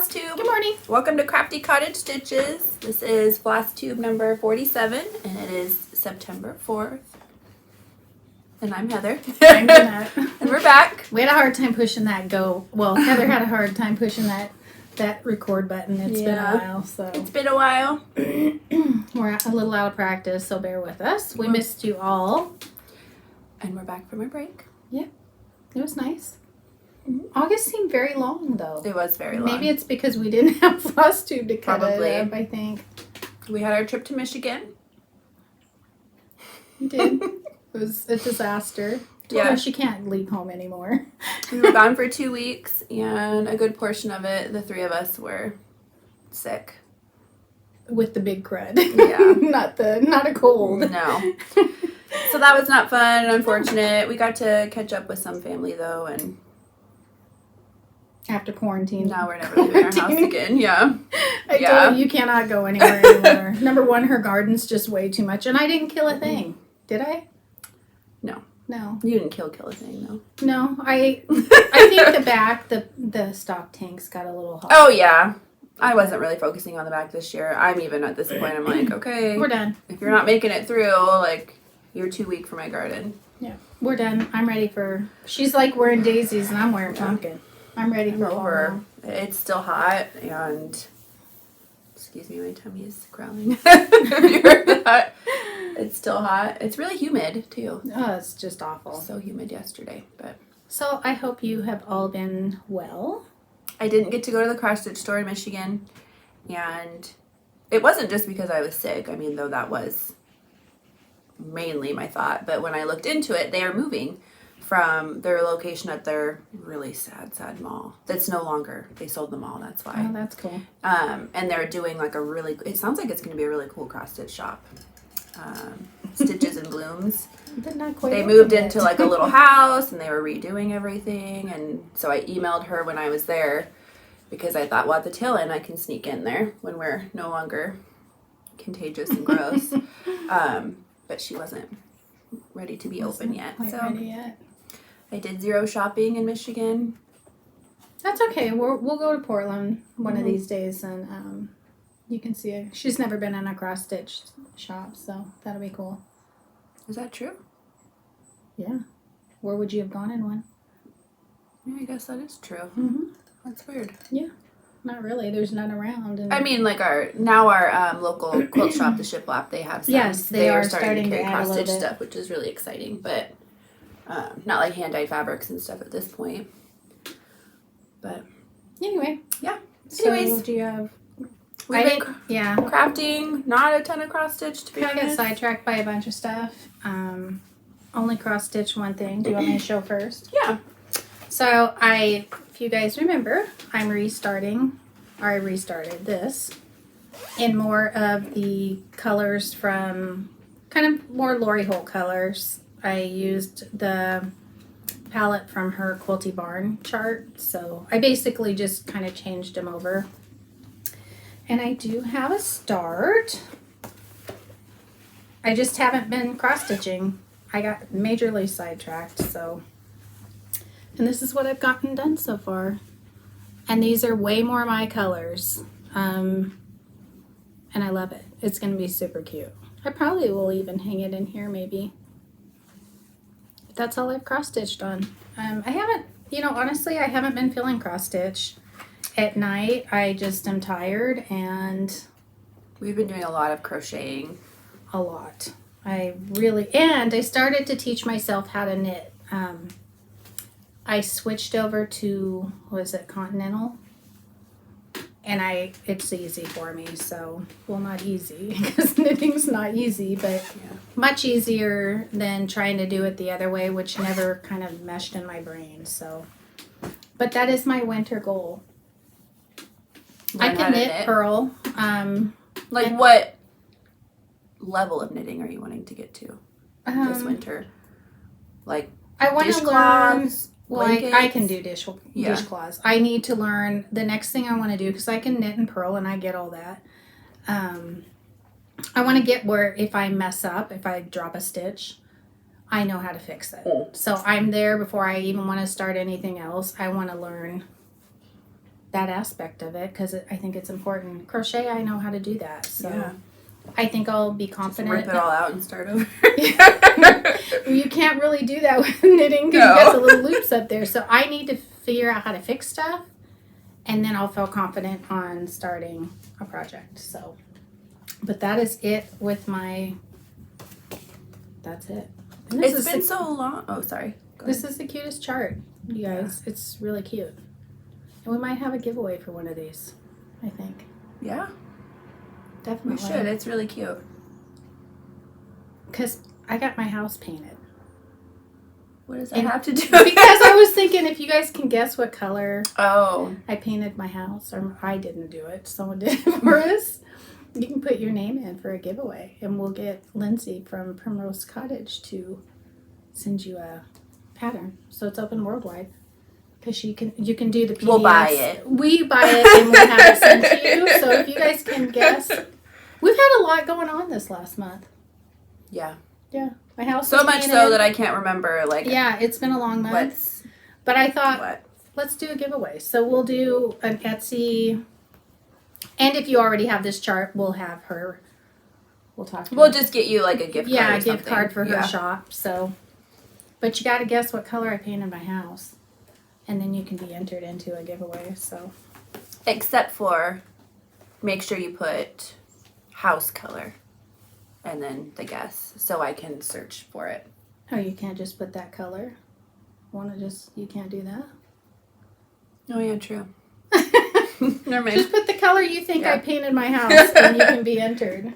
Flosstube. Good morning. Welcome to Crafty Cottage Stitches. This is Flosstube number 47 and it is September 4th. And I'm Heather. I'm Jeanette. And we're back. We had a hard time pushing that go. Well, Heather had a hard time pushing that record button. It's been a while, so. It's been a while. We're a little out of practice, so bear with us. We missed you all. And we're back from our break. Yeah. It was nice. August seemed very long, though. It was very long. Maybe it's because we didn't have Flosstube to cut Probably. it up, I think. We had our trip to Michigan. We did. It was a disaster. Yeah. She can't leave home anymore. We were gone for 2 weeks, and a good portion of it, the three of us were sick. With the big crud. Yeah. not a cold. No. So that was not fun and unfortunate. We got to catch up with some family, though, and after quarantine. now we're never leaving our house again. Yeah. I told you cannot go anywhere anymore. Number one, her garden's just way too much. And I didn't kill a thing. Did I? No. No. You didn't kill a thing, though. No. I think the back, the stock tanks got a little hot. Oh, yeah. I wasn't really focusing on the back this year. I'm even at this point, I'm like, okay. We're done. If you're not making it through, like, you're too weak for my garden. Yeah. We're done. I'm ready for... She's like wearing daisies and I'm wearing pumpkin. I'm ready for over. It's still hot and... Excuse me, my tummy is growling. Have you heard that? It's still hot. It's really humid, too. Oh, it's just awful. So humid yesterday, but... So I hope you have all been well. I didn't get to go to the cross stitch store in Michigan, and it wasn't just because I was sick. I mean, though that was mainly my thought, but when I looked into it, they are moving from their location at their really sad mall. That's no longer, they sold the mall, that's why. Oh, that's cool. And they're doing like a really, it sounds like it's going to be a really cool cross stitch shop. Stitches and Blooms. But not quite. They moved into like a little house and they were redoing everything, and so I emailed her when I was there because I thought, well, at the tail end I can sneak in there when we're no longer contagious and gross. But she wasn't ready to be open yet. Quite So ready yet. I did zero shopping in Michigan. That's okay. We'll go to Portland one of these days, and you can see her. She's never been in a cross stitch shop, so that'll be cool. Is that true? Yeah. Where would you have gone in one? Yeah, I guess that is true. Mm-hmm. That's weird. Yeah. Not really. There's none around. And I mean, like our local quilt shop, the Shiplap, they have some. Yes, they are starting to carry add a cross little stitch bit. stuff, which is really exciting. But not like hand dyed fabrics and stuff at this point. But anyway. yeah. So Anyways, do you have? we've been Yeah. crafting. Not a ton of cross stitch, to be I got honest. sidetracked by a bunch of stuff. Only cross stitch one thing. Do you want me to show first? Yeah. So if you guys remember, I restarted this in more of the colors from kind of more Lori Holt colors. I used the palette from her Quilty Barn chart. So I basically just kind of changed them over. And I do have a start. I just haven't been cross stitching. I got majorly sidetracked, so. And this is what I've gotten done so far. And these are way more my colors. And I love it. It's going to be super cute. I probably will even hang it in here maybe. That's all I've cross stitched on. I haven't, honestly, I haven't been feeling cross stitch. At night, I just am tired and... We've been doing a lot of crocheting. A lot. I started to teach myself how to knit. I switched over to, Continental? And it's easy for me, so, well, not easy, because knitting's not easy, but much easier than trying to do it the other way, which never kind of meshed in my brain, so. But that is my winter goal. I can knit purl. What level of knitting are you wanting to get to this winter? Like I want to learn. Well, I can do dishcloths. I need to learn the next thing I want to do because I can knit and purl and I get all that. I want to get where if I mess up, if I drop a stitch, I know how to fix it. So I'm there before I even want to start anything else. I want to learn that aspect of it because I think it's important. Crochet, I know how to do that. So Yeah. I think I'll be Just confident. rip it all out and start over. You can't really do that with knitting because you got the little loops up there. So I need to figure out how to fix stuff, and then I'll feel confident on starting a project. So, but that is it with my. That's it. And It's been so long. Oh, sorry. This is the cutest chart, you guys. Yeah. It's really cute, and we might have a giveaway for one of these. I think. Yeah. Definitely. We should. It's really cute. Because I got my house painted. What does that have to do? Because I was thinking if you guys can guess what color I painted my house, or I didn't do it, someone did it for us, you can put your name in for a giveaway, and we'll get Lindsay from Primrose Cottage to send you a pattern. So it's open worldwide. Because you can do the PDFs. We'll buy it. We buy it and we'll have it sent to you. So if you guys can guess. We've had a lot going on this last month. Yeah. Yeah. My house so much so that I can't remember, like. Yeah, it's been a long month. But I thought, let's do a giveaway. So we'll do an Etsy. And if you already have this chart, we'll have her. We'll talk to her. We'll just get you like a gift card. Yeah, a gift card for her shop. So, but you got to guess what color I painted my house. And then you can be entered into a giveaway. So, except for, make sure you put house color, and then the guess, so I can search for it. Oh, you can't just put that color. You can't do that. Oh yeah, true. Never mind. Just put the color you think I painted my house, and you can be entered.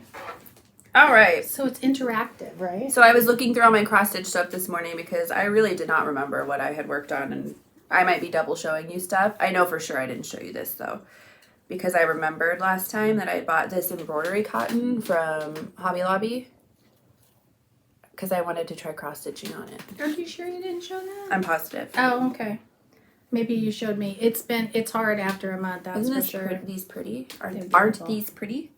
All right. So it's interactive, right? So I was looking through all my cross stitch stuff this morning because I really did not remember what I had worked on, and I might be double showing you stuff. I know for sure I didn't show you this though, because I remembered last time that I bought this embroidery cotton from Hobby Lobby because I wanted to try cross stitching on it. Are you sure you didn't show that? I'm positive. Oh, okay. Maybe you showed me. It's hard after a month, that's Isn't for this sure. These pretty? Aren't beautiful. these pretty?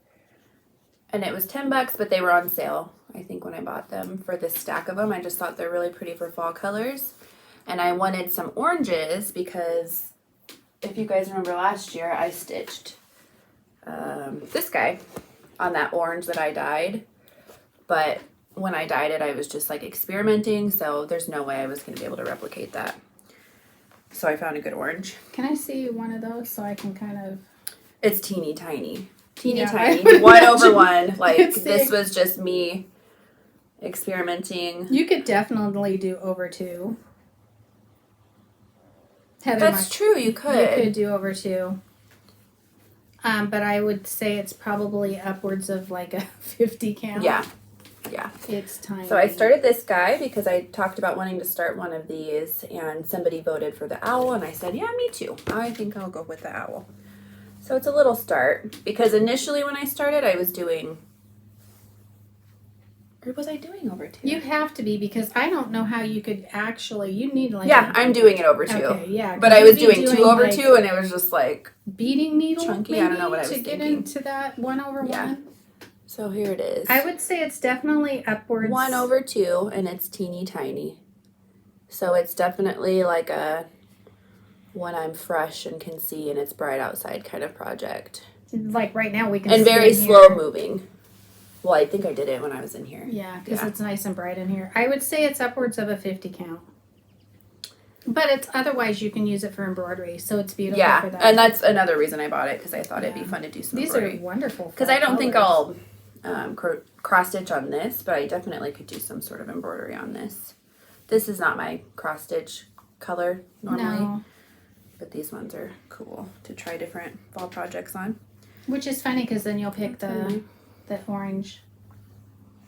And it was $10, but they were on sale, I think, when I bought them for this stack of them. I just thought they're really pretty for fall colors. And I wanted some oranges because if you guys remember last year, I stitched this guy on that orange that I dyed. But when I dyed it, I was just like experimenting, so there's no way I was going to be able to replicate that. So I found a good orange. Can I see one of those so I can kind of... It's teeny tiny. Teeny Yeah, tiny. I would 1/1. Like, It's this big. was just me experimenting. You could definitely do over 2. Heather That's true, you You could. could do over 2. But I would say it's probably upwards of like a 50 count. Yeah. It's tiny. So I started this guy because I talked about wanting to start one of these, and somebody voted for the owl, and I said, yeah, me too. I think I'll go with the owl. So it's a little start, because initially when I started, I was doing... Or was I doing over 2? You have to be, because I don't know how you could actually... You need like... Yeah, I'm doing it over 2. Okay, yeah. But I was doing 2 over 2, and it was just like... Beading needle, chunky. maybe, I don't know what I was to get thinking. into that 1/1. Yeah. So here it is. I would say it's definitely upwards. 1/2, and it's teeny tiny. So it's definitely like a when I'm fresh and can see and it's bright outside kind of project. Like right now we can And see very in slow here. moving. Well, I think I did it when I was in here. Yeah, because it's nice and bright in here. I would say it's upwards of a 50 count. But it's otherwise you can use it for embroidery, so it's beautiful for that. And that's another reason I bought it, because I thought it'd be fun to do some These embroidery. are wonderful. Because I don't think I'll cross stitch on this, but I definitely could do some sort of embroidery on this. This is not my cross stitch color normally, No. but these ones are cool to try different fall projects on. Which is funny because then you'll pick Totally. the orange.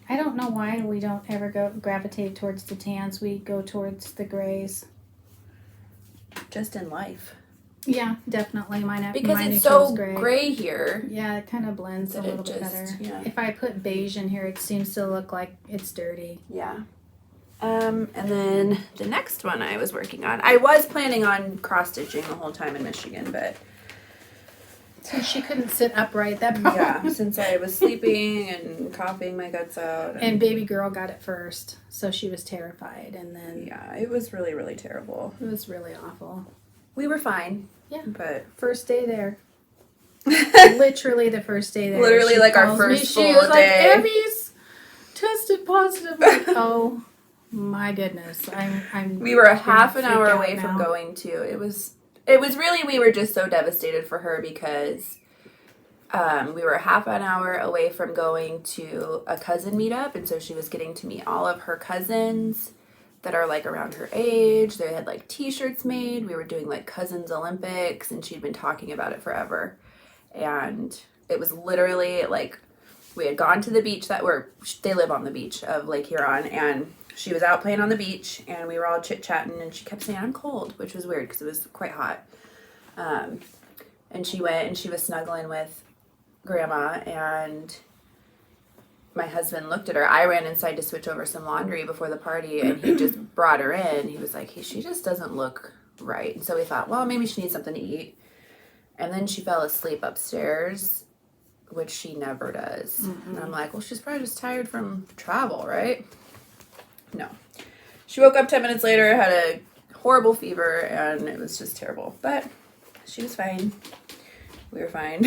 I don't know why we don't ever gravitate towards the tans. We go towards the grays. Just in life. Yeah, definitely. Because mine it's chose so gray here. Yeah, it kind of blends a That it little bit just- better. yeah. If I put beige in here, it seems to look like it's dirty. Yeah. And then the next one I was working on, I was planning on cross stitching the whole time in Michigan, but Since she couldn't sit upright, that yeah, since I was sleeping and coughing my guts out. And baby girl got it first, so she was terrified, and then yeah, it was really, really terrible. it was really awful. We were fine. Yeah. But First day there. Literally the first day there. Literally She like our calls me, first she full was like, day. Abby's tested positive. I'm like, oh my goodness. I'm We were a half an freak hour out away now. from going to. It was really, we were just so devastated for her because we were a half an hour away from going to a cousin meetup, and so she was getting to meet all of her cousins that are like around her age. They had like t-shirts made. We were doing like Cousins Olympics, and she'd been talking about it forever. And it was literally like we had gone to the beach they live on the beach of Lake Huron, and she was out playing on the beach, and we were all chit-chatting, and she kept saying, I'm cold, which was weird because it was quite hot. And she went and she was snuggling with Grandma, and my husband looked at her. I ran inside to switch over some laundry before the party, and he just brought her in. He was like, hey, she just doesn't look right. And so we thought, well, maybe she needs something to eat. And then she fell asleep upstairs, which she never does. Mm-hmm. And I'm like, well, she's probably just tired from travel, right? No. She woke up 10 minutes later, had a horrible fever, and it was just terrible. But she was fine. We were fine.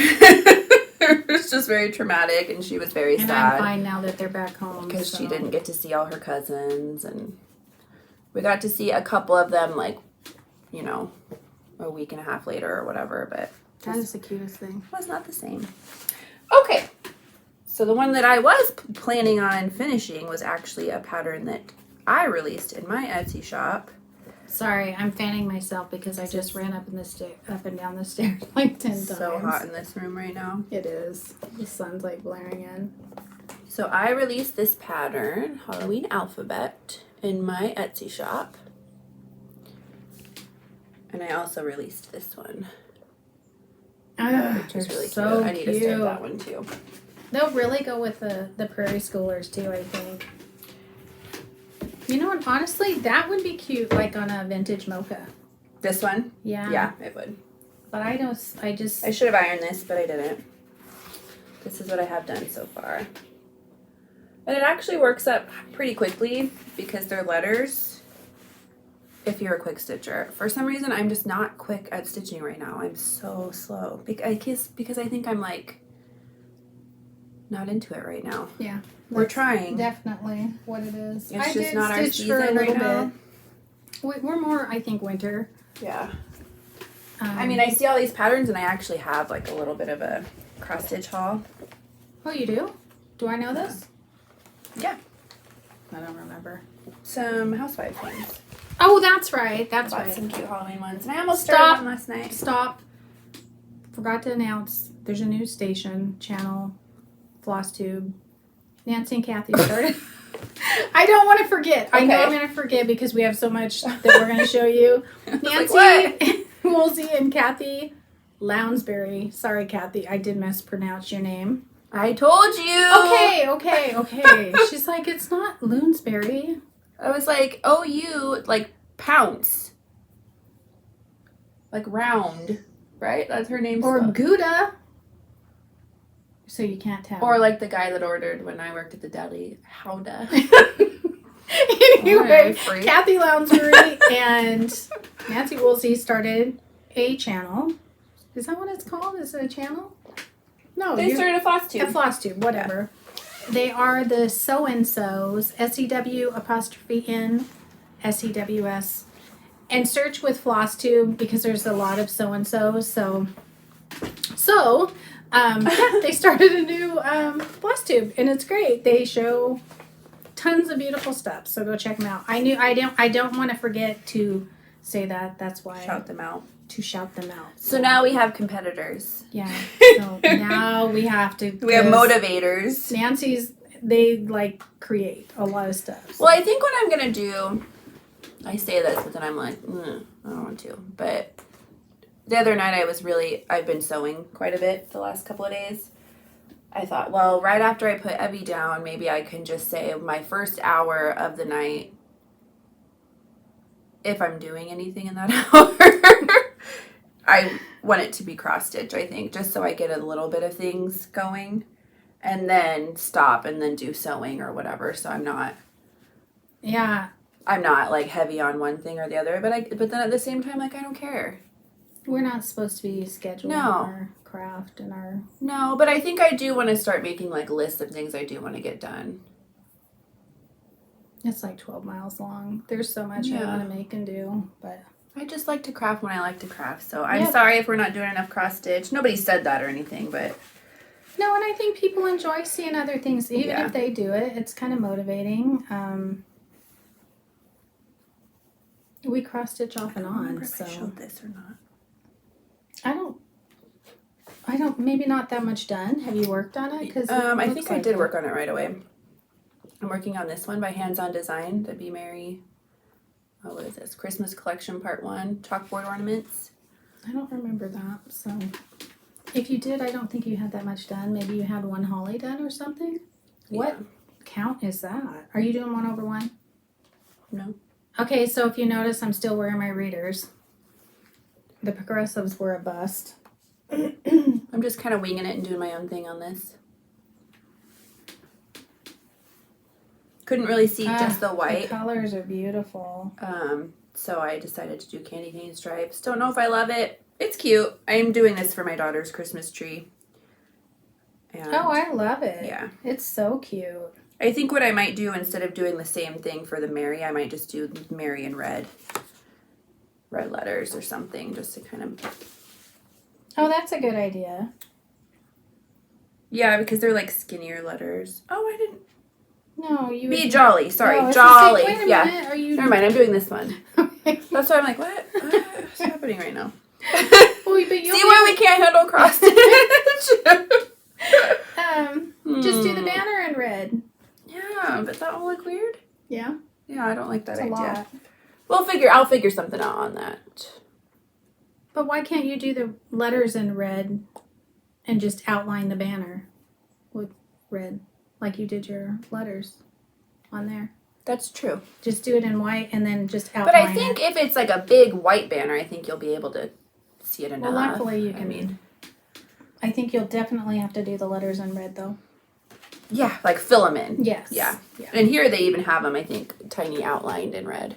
It was just very traumatic, and she was very sad. And I'm fine now that they're back home. Because she didn't get to see all her cousins, and we got to see a couple of them, like, you know, a week and a half later or whatever, but that is the cutest thing. It was not the same. Okay, so the one that I was planning on finishing was actually a pattern that I released in my Etsy shop. Sorry, I'm fanning myself because I just ran up and down the stairs like 10 times. It's so hot in this room right now. It is. The sun's like blaring in. So I released this pattern, Halloween Alphabet, in my Etsy shop. And I also released this one. Which is really so cute. I need to start that one too. They'll really go with the Prairie Schoolers too, I think. You know what? Honestly, that would be cute, like on a vintage mocha. This one? Yeah. Yeah, it would. But I should have ironed this, but I didn't. This is what I have done so far. And it actually works up pretty quickly because they're letters. If you're a quick stitcher. For some reason, I'm just not quick at stitching right now. I'm so slow. Because I think I'm like not into it right now. Yeah. We're trying. Definitely what it is. It's just not our season right now. We're more, I think, winter. Yeah. I mean, I see all these patterns, and I actually have like a little bit of a cross stitch haul. Oh, you do? Do I know this? Yeah. I don't remember. Some housewife things. Oh, that's right. That's I bought right. some cute Halloween ones, and I almost started one last night. Stop. Forgot to announce. There's a new station channel, Flosstube. Nancy and Kathy started. I don't want to forget. Okay. I know I'm going to forget because we have so much that we're going to show you. Nancy, Woolsey, and Kathy Lounsbury. Sorry, Kathy. I did mispronounce your name. I told you. Okay. She's like, it's not Loonsberry. I was like, oh, you, like, pounce. Like, round. Right? That's her name. Or Gouda. So you can't tell. Or like the guy that ordered when I worked at the deli. Howda. Anyway, Kathy Lounsbury and Nancy Woolsey started a channel. Is that what it's called? Is it a channel? No. They started a Flosstube. A Flosstube, whatever. Yeah. They are the Sew-and-Sews, SEW''N, SEWS. And search with Flosstube because there's a lot of Sew-and-Sews. So they started a new Flosstube, and it's great. They show tons of beautiful stuff, so go check them out. I don't want to forget to say that. That's why shout them out. So now we have competitors. Yeah. So now we have to. We have motivators. They like create a lot of stuff. So. Well, I think what I'm gonna do. I say this, but then I'm like, I don't want to. But the other night I've been sewing quite a bit the last couple of days. I thought, well, right after I put Evie down, maybe I can just say my first hour of the night, if I'm doing anything in that hour, I want it to be cross stitch, I think, just so I get a little bit of things going, and then stop and then do sewing or whatever. So I'm not like heavy on one thing or the other, but then at the same time, like, I don't care. We're not supposed to be scheduling No. our craft and our... No, but I think I do want to start making like lists of things I do want to get done. It's like 12 miles long. There's so much I Yeah. want to make and do, but... I just like to craft when I like to craft, so I'm Yep. sorry if we're not doing enough cross stitch. Nobody said that or anything, but No, and I think people enjoy seeing other things, even Yeah. if they do it. It's kind of motivating. We cross stitch off and I don't remember on, if so I showed this or not. I don't. Maybe not that much done. Have you worked on it? Because I think I did work on it right away. I'm working on this one by Hands On Design. That'd be Mary. Oh, what is this? Christmas Collection Part 1. Chalkboard ornaments. I don't remember that. So if you did, I don't think you had that much done. Maybe you had one holly done or something. What count is that? Are you doing 1/1? No. Okay, so if you notice, I'm still wearing my readers. The progressives were a bust. I'm just kind of winging it and doing my own thing on this. Couldn't really see just the white. The colors are beautiful. So I decided to do candy cane stripes. Don't know if I love it. It's cute. I'm doing this for my daughter's Christmas tree. And Oh, I love it. yeah. It's so cute. I think what I might do instead of doing the same thing for the Mary, I might just do Mary in red letters or something, just to kind of. Oh, that's a good idea. Yeah, because they're like skinnier letters. Oh, I didn't. No, you Be would... jolly. Sorry, No, I was jolly. gonna say, wait a Yeah. minute, are you... Never mind. I'm doing this one. Okay. That's why I'm like, what? What's happening right now? Well, but you'll See why we can't handle cross stitch? Just do the banner in red. Yeah, but that will look weird. Yeah. Yeah, I don't like that It's a idea. lot. I'll figure something out on that. But why can't you do the letters in red and just outline the banner with red, like you did your letters on there? That's true. Just do it in white and then just outline But I think it. if it's like a big white banner, I think you'll be able to see it enough. Well, luckily you can. I think you'll definitely have to do the letters in red, though. Yeah, like fill them in. Yes. Yeah. And here they even have them, I think, tiny outlined in red.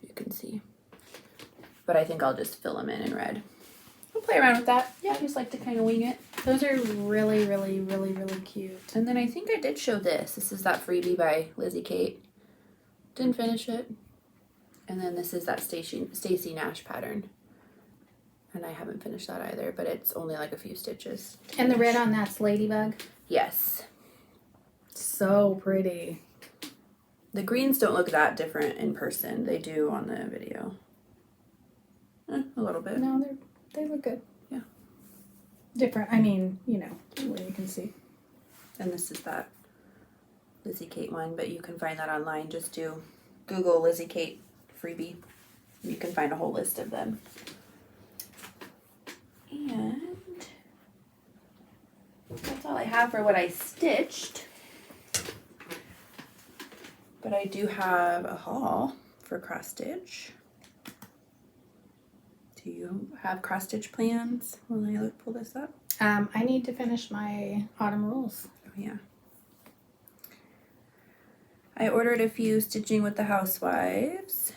You can see. But I think I'll just fill them in red. I'll play around with that. Yeah, I just like to kind of wing it. Those are really, really, really, really cute. And then I think I did show this. This is that freebie by Lizzie Kate. Didn't finish it. And then this is that Stacy Nash pattern. And I haven't finished that either, but it's only like a few stitches. And the red on that's Ladybug. Yes. So pretty. The greens don't look that different in person. They do on the video. A little bit. No, they look good. Yeah. Different. I mean, you know, where you can see. And this is that Lizzie Kate one, but you can find that online. Just do Google Lizzie Kate freebie. You can find a whole list of them. And that's all I have for what I stitched. But I do have a haul for cross stitch. Do you have cross stitch plans when I pull this up? I need to finish my autumn rules. Oh yeah. I ordered a few Stitching with the Housewives.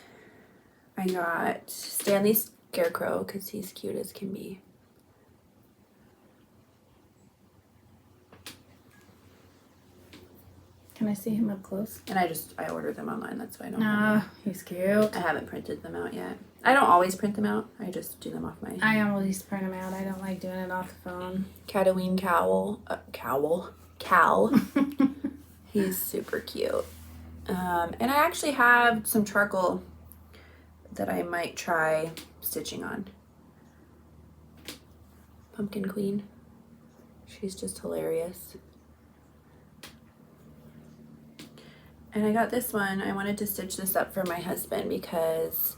I got Stanley's Scarecrow because he's cute as can be. Can I see him up close? And I ordered them online, that's why I don't Nah, he's cute. I haven't printed them out yet. I don't always print them out. I just do them off my I always print them out. I don't like doing it off the phone. Cataween Cal. He's super cute. And I actually have some charcoal that I might try stitching on. Pumpkin Queen. She's just hilarious. And I got this one. I wanted to stitch this up for my husband because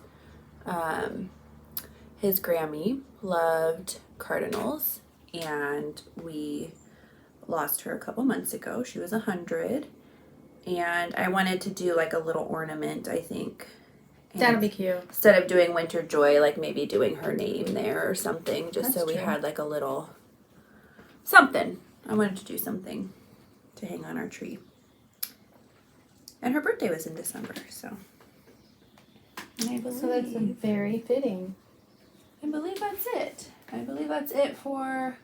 his Grammy loved cardinals, and we lost her a couple months ago. She was 100, and I wanted to do like a little ornament, I think. And That'll be cute. instead of doing Winter Joy, like maybe doing her name there or something, just That's so we true. had like a little something. I wanted to do something to hang on our tree. And her birthday was in December, so. And I believe, So that's very fitting. I believe that's it. I believe that's it for...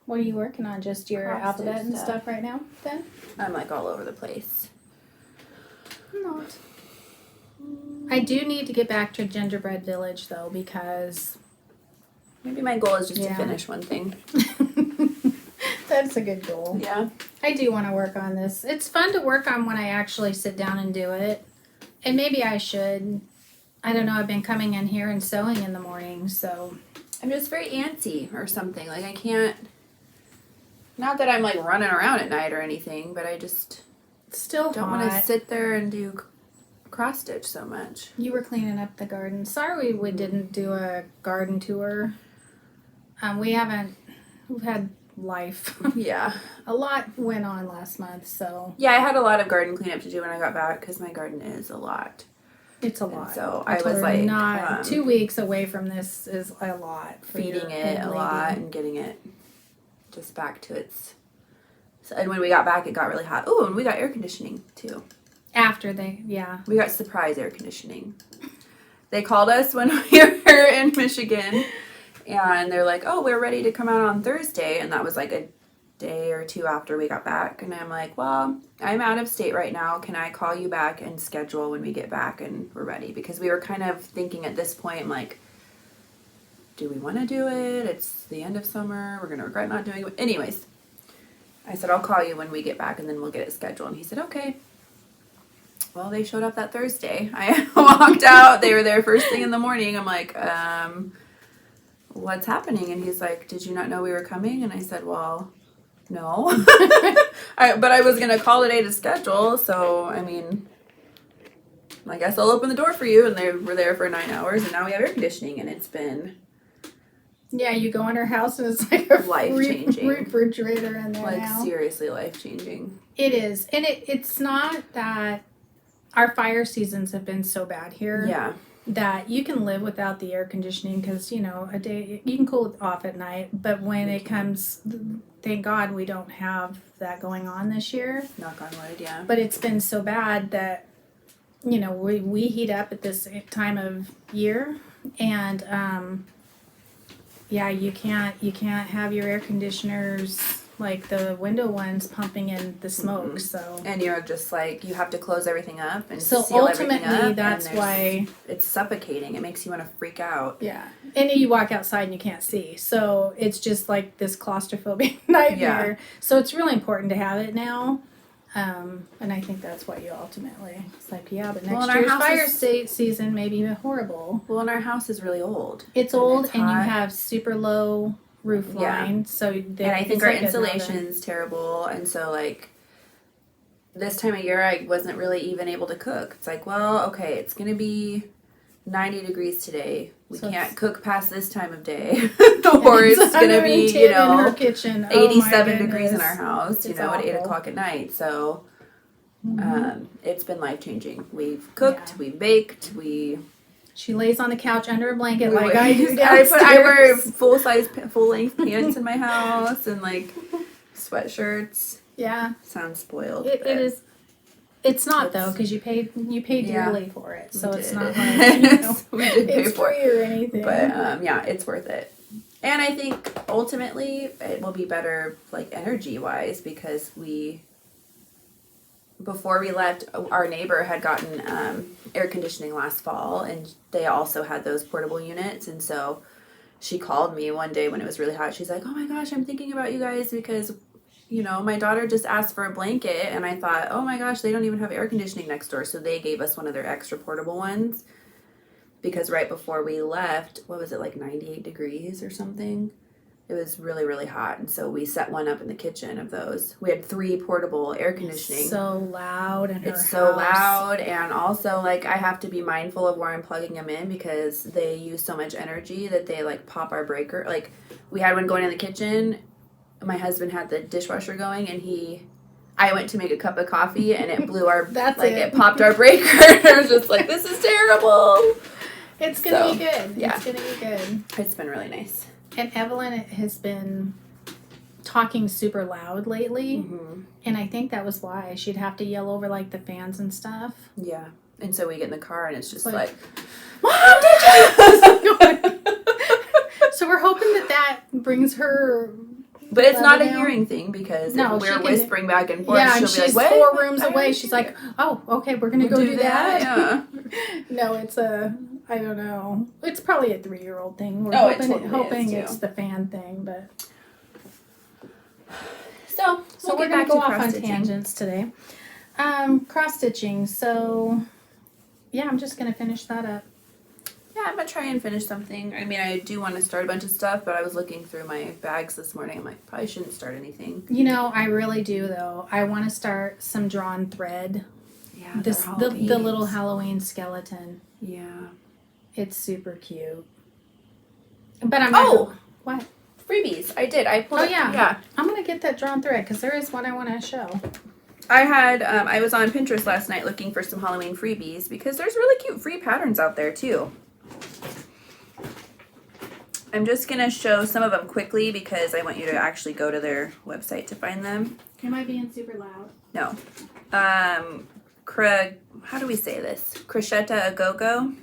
What are you working on? Just your Cross-stitch alphabet and stuff. stuff right now, then? I'm like all over the place. I'm not. I do need to get back to Gingerbread Village, though, because... Maybe my goal is just to finish one thing. That's a good goal. Yeah. I do want to work on this. It's fun to work on when I actually sit down and do it. And maybe I should. I don't know. I've been coming in here and sewing in the morning, so... I'm just very antsy or something. Like, I can't... Not that I'm, like, running around at night or anything, but I just... Still don't want to sit there and do cross-stitch so much. You were cleaning up the garden. Sorry we didn't do a garden tour. We've had life. Yeah. A lot went on last month, so. Yeah, I had a lot of garden cleanup to do when I got back because my garden is a lot. It's a lot. And so I was like... Not 2 weeks away from this is a lot. Feeding it a lot and getting it just back to its... So, and when we got back, it got really hot. Oh, and we got air conditioning, too. After they, yeah. We got surprise air conditioning. They called us when we were in Michigan, and they're like, oh, we're ready to come out on Thursday, and that was like a day or two after we got back, and I'm like, well, I'm out of state right now. Can I call you back and schedule when we get back and we're ready? Because we were kind of thinking at this point, like, do we want to do it? It's the end of summer. We're going to regret not doing it. Anyways, I said, I'll call you when we get back, and then we'll get it scheduled. And he said, okay. Well, they showed up that Thursday. I walked out. They were there first thing in the morning. I'm like, what's happening? And he's like, did you not know we were coming? And I said, well, no. But I was going to call today to schedule. So, I mean, I guess I'll open the door for you. And they were there for 9 hours. And now we have air conditioning. And it's been... Yeah, you go in her house and it's like a life-changing refrigerator in there like, now. seriously life-changing. It is. And it's not that our fire seasons have been so bad here. Yeah. That you can live without the air conditioning because, you know, a day, you can cool it off at night. But when it comes, thank God we don't have that going on this year. Knock on wood, yeah. But it's been so bad that, you know, we heat up at this time of year. And, yeah, you can't have your air conditioners like the window ones pumping in the smoke. So and you're just like you have to close everything up and so seal ultimately everything up, that's why it's suffocating. It makes you want to freak out. Yeah, and then you walk outside and you can't see. So it's just like this claustrophobic nightmare. Yeah. So it's really important to have it now. And I think that's what you ultimately, it's like, yeah, but next year's fire season may be horrible. Well, and our house is really old. It's old and you have super low roof line. So and I think our insulation's terrible. And so, like, this time of year, I wasn't really even able to cook. It's like, well, okay, it's going to be 90 degrees today. We can't cook past this time of day. Or it's going to be, you know, in her kitchen. 87 degrees in our house, you know, awful. at 8 o'clock at night. So it's been life-changing. We've cooked, we've baked, She lays on the couch under a blanket like I do downstairs. I wear full-length pants in my house and, like, sweatshirts. Yeah. Sounds spoiled. It is. It's not though, because you paid dearly for it, so it's not like we did pay it's for free or anything. But yeah, it's worth it. And I think ultimately it will be better, like energy wise, because before we left, our neighbor had gotten air conditioning last fall, and they also had those portable units, and so she called me one day when it was really hot. She's like, "Oh my gosh, I'm thinking about you guys because." You know, my daughter just asked for a blanket, and I thought, oh my gosh, they don't even have air conditioning next door. So they gave us one of their extra portable ones because right before we left, what was it, like 98 degrees or something? It was really, really hot. And so we set one up in the kitchen of those. We had 3 portable air conditioning. It's so loud in her house. It's so loud, and also, like, I have to be mindful of where I'm plugging them in because they use so much energy that they, like, pop our breaker. Like, we had one going in the kitchen. My husband had the dishwasher going, and I went to make a cup of coffee, and it blew our, it popped our breaker. I was just like, this is terrible. It's going to be good. Yeah. It's going to be good. It's been really nice. And Evelyn has been talking super loud lately, and I think that was why. She'd have to yell over, like, the fans and stuff. Yeah. And so we get in the car, and it's just like Mom, did you? So we're hoping that brings her. But it's not a down. hearing thing because No, if she we're can whispering back and forth, Yeah, she'll and be she's like, "What? 4 rooms away. She's like, oh, okay, we're going to go do that. Yeah. No, it's I don't know. It's probably a 3-year-old thing. We're It hoping, totally hoping is, it's too. the fan thing, but. So We're going to go off on tangents today. Cross stitching. So, yeah, I'm just going to finish that up. Yeah, I'm going to try and finish something. I mean, I do want to start a bunch of stuff, but I was looking through my bags this morning. I'm like, probably shouldn't start anything. You know, I really do, though. I want to start some drawn thread. Yeah, The little Halloween skeleton. Yeah. It's super cute. But I'm what? Freebies. I did. I pulled Yeah. I'm going to get that drawn thread because there is one I want to show. I was on Pinterest last night looking for some Halloween freebies because there's really cute free patterns out there too. I'm just going to show some of them quickly because I want you to actually go to their website to find them. Am I being super loud? No. How do we say this? Crocheta A Go-Go.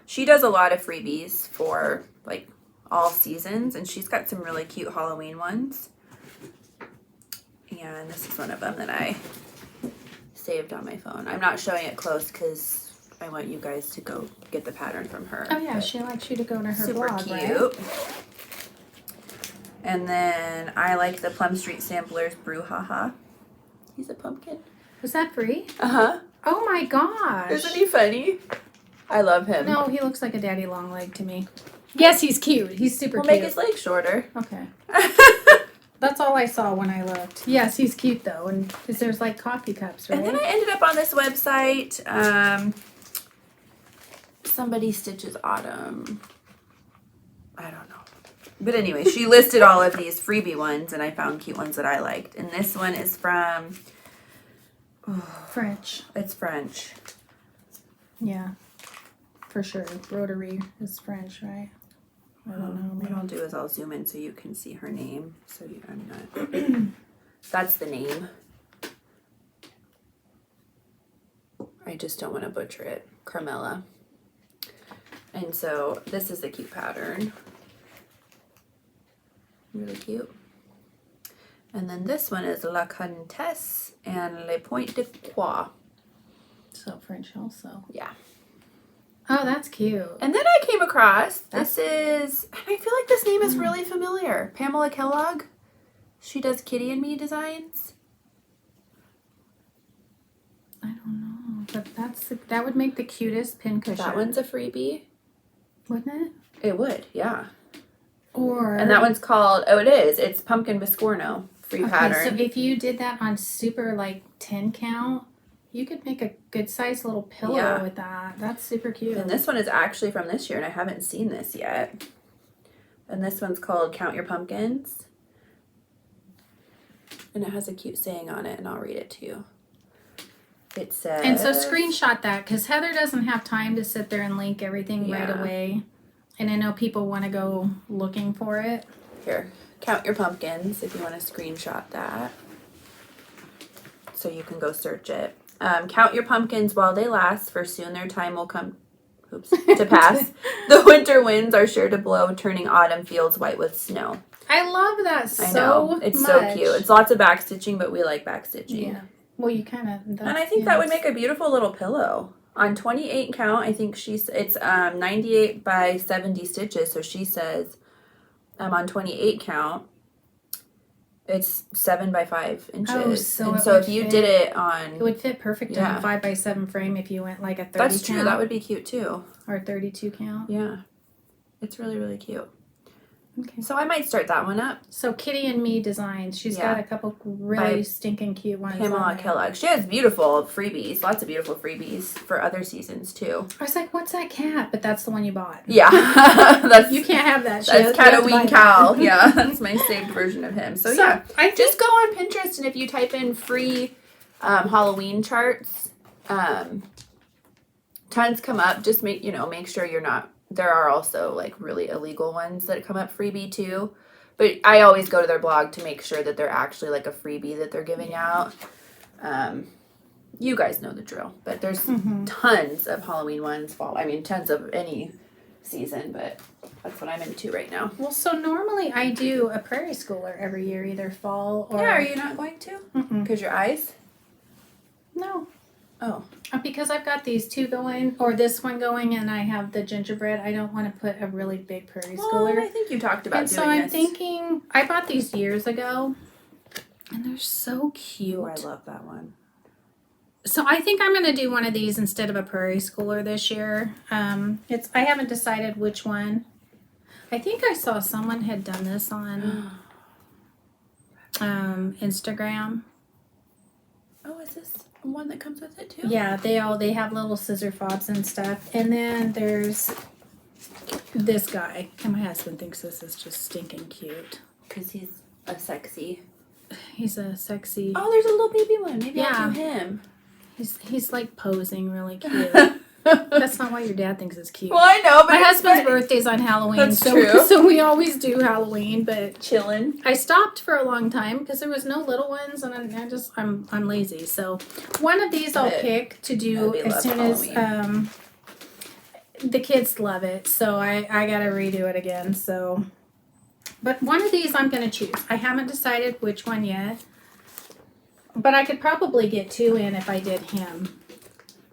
She does a lot of freebies for like all seasons, and she's got some really cute Halloween ones. And this is one of them that I saved on my phone. I'm not showing it close because I want you guys to go get the pattern from her. Oh yeah, she likes you to go to her super blog, cute. Right? And then I like the Plum Street Samplers Brouhaha. He's a pumpkin. Was that free? Uh-huh. Oh my gosh. Isn't he funny? I love him. No, he looks like a daddy long leg to me. Yes, he's cute. He's super We'll cute. make his legs shorter. Okay. That's all I saw when I looked. Yes, he's cute though, and because there's like coffee cups, right? And then I ended up on this website. Somebody Stitches Autumn. I don't know. But anyway, she listed all of these freebie ones, and I found cute ones that I liked. And this one is from... French. It's French. Yeah, for sure. Rotary is French, right? I don't know. What I'll do is I'll zoom in so you can see her name. So I'm not... That's the name. I just don't want to butcher it. Carmela. And so this is the cute pattern. Really cute. And then this one is La Comtesse and Le Point de Croix. So French also. Yeah. Oh, that's cute. And then I came across, this is, and I feel like this name is really familiar. Pamela Kellogg. She does Kitty and Me designs. I don't know, but that would make the cutest pin cushion. That one's a freebie. Wouldn't it? It would, yeah. Or And that one's called, oh it is, it's Pumpkin Biscorno. Free pattern. So if you did that on super like 10 count, you could make a good sized little pillow with that. That's super cute. And this one is actually from this year, and I haven't seen this yet. And this one's called Count Your Pumpkins. And it has a cute saying on it, and I'll read it to you. It says... And so screenshot that, because Heather doesn't have time to sit there and link everything right away. And I know people want to go looking for it. Here, Count Your Pumpkins, if you want to screenshot that. So you can go search it. Count your pumpkins while they last, for soon their time will come to pass. The winter winds are sure to blow, turning autumn fields white with snow. I love that so I know. It's much. so cute. It's lots of back stitching, but we like back stitching. Yeah. Well, you kind of... And I think that would make a beautiful little pillow. On 28 count, I think it's 98 by 70 stitches. So she says on 28 count, it's 7 by 5 inches. Oh, so and so if you did it on... It would fit perfect in a 5 by 7 frame if you went like a 30 count. That's true. That would be cute too. Or 32 count. Yeah. It's really, really cute. Okay. So I might start that one up. So Kitty and Me Designs. She's got a couple really stinking cute ones. Pamela Kellogg. She has beautiful freebies. Lots of beautiful freebies for other seasons too. I was like, what's that cat? But that's the one you bought. Yeah. You can't have that. That's Cataween Cal. Yeah. That's my saved version of him. So yeah. Just go on Pinterest, and if you type in free Halloween charts, tons come up. Just make sure you're not... There are also like really illegal ones that come up freebie too. But I always go to their blog to make sure that they're actually like a freebie that they're giving out. You guys know the drill. But there's tons of Halloween ones. Tons of any season, but that's what I'm into right now. Well, so normally I do a prairie schooler every year, either fall or... Yeah, are you not going to? Because your eyes? No. Oh. Because I've got these two going, or this one going, and I have the gingerbread. I don't want to put a really big prairie schooler. I think you talked about and doing so I'm this. thinking, I bought these years ago, and they're so cute. Oh, I love that one. So I think I'm going to do one of these instead of a prairie schooler this year. I haven't decided which one. I think I saw someone had done this on Instagram. Oh, is this one that comes with it too? Yeah, they have little scissor fobs and stuff. And then there's this guy. And my husband thinks this is just stinking cute. Because he's a sexy. He's a sexy. Oh, there's a little baby one. Maybe I'll do him. He's like posing really cute. That's not why your dad thinks it's cute. Well, I know, but my husband's birthday's on Halloween. That's true. So we always do Halloween, but chilling. I stopped for a long time because there was no little ones, and I'm lazy. So one of these I'll pick to do as soon as the kids love it. So I gotta redo it again. So, but one of these I'm gonna choose. I haven't decided which one yet, but I could probably get two in if I did him.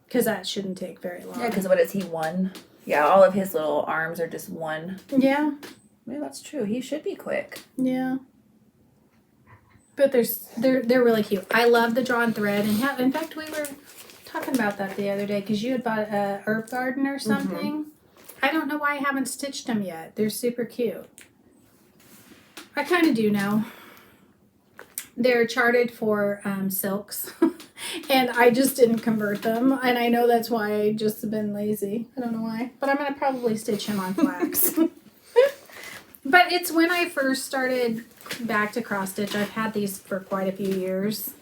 Because that shouldn't take very long. Yeah, because what is he, one? Yeah, all of his little arms are just one. Yeah. Yeah, that's true. He should be quick. Yeah. But they're really cute. I love the drawn thread. And in fact, we were talking about that the other day because you had bought a herb garden or something. I don't know why I haven't stitched them yet. They're super cute. I kind of do know. They're charted for silks. And I just didn't convert them. And I know that's why I just have been lazy. I don't know why. But I'm going to probably stitch him on flax. But it's when I first started back to cross stitch. I've had these for quite a few years.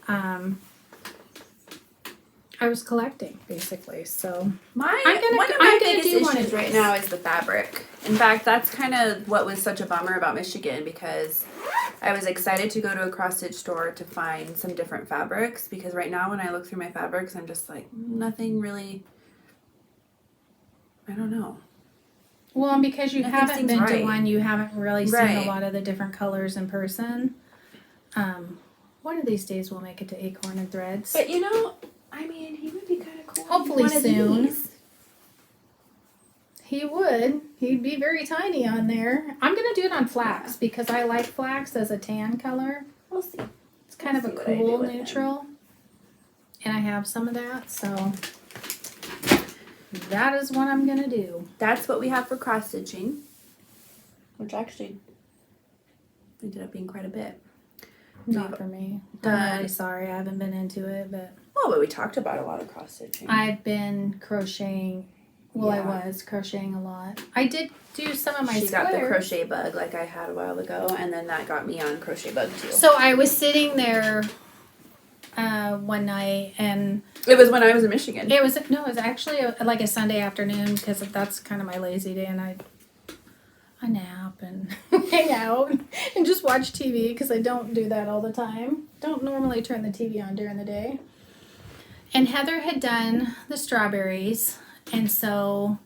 I was collecting, basically. So one of my biggest issues right now is the fabric. In fact, that's kind of what was such a bummer about Michigan, because I was excited to go to a cross stitch store to find some different fabrics, because right now when I look through my fabrics, I'm just like, nothing really, I don't know. Well, and because you haven't been to one, you haven't really seen a lot of the different colors in person. One of these days we'll make it to Acorn and Threads. But you know, I mean, he would be kind of cool. Hopefully soon. He would. He'd be very tiny on there. I'm going to do it on flax because I like flax as a tan color. We'll see. It's kind of a cool neutral. And I have some of that, so that is what I'm going to do. That's what we have for cross stitching, which actually ended up being quite a bit. Not for me. I'm really sorry. I haven't been into it, but... Well, but we talked about a lot of cross stitching. I've been crocheting. Well, I was crocheting a lot. I did do some of my squares. She got the crochet bug like I had a while ago, and then that got me on crochet bug too. So I was sitting there one night, and... It was when I was in Michigan. It was actually like a Sunday afternoon, because that's kind of my lazy day, and I nap and hang out and just watch TV, because I don't do that all the time. Don't normally turn the TV on during the day. And Heather had done the strawberries, and so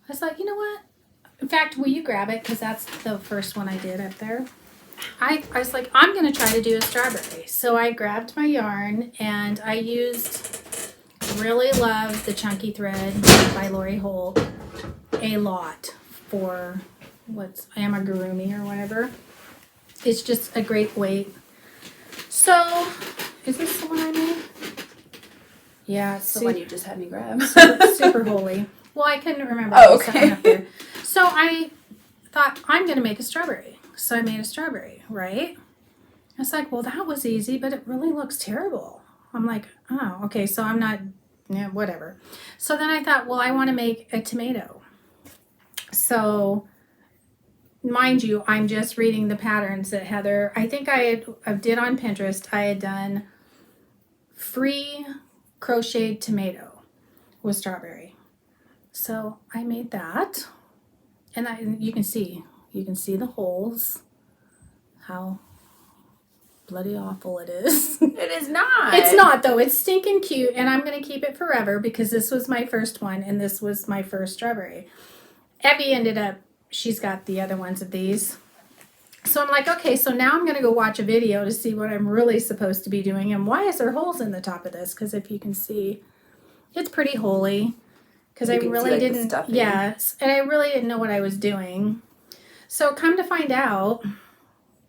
I was like, you know what? In fact, will you grab it? Because that's the first one I did up there. I was like, I'm going to try to do a strawberry. So I grabbed my yarn, and I really love the Chunky Thread by Lori Holt a lot for what's amigurumi or whatever. It's just a great weight. So, is this the one I made? Yeah, it's the one you just had me grab. Super holy. Well, I couldn't remember. Oh, okay. Up there. So I thought, I'm going to make a strawberry. So I made a strawberry, right? I was like, well, that was easy, but it really looks terrible. I'm like, oh, okay, so I'm not, yeah, whatever. So then I thought, well, I want to make a tomato. So, mind you, I'm just reading the patterns that Heather, I think I did on Pinterest. I had done free crocheted tomato with strawberry. So I made that, and you can see the holes, how bloody awful it is. It is not. It's not, though. It's stinking cute, and I'm going to keep it forever because this was my first one, and this was my first strawberry. Abby ended up, she's got the other ones of these. So I'm like, okay, so now I'm going to go watch a video to see what I'm really supposed to be doing. And why is there holes in the top of this? Because if you can see, it's pretty holy. Because I really didn't, yes, and I really didn't know what I was doing. So come to find out,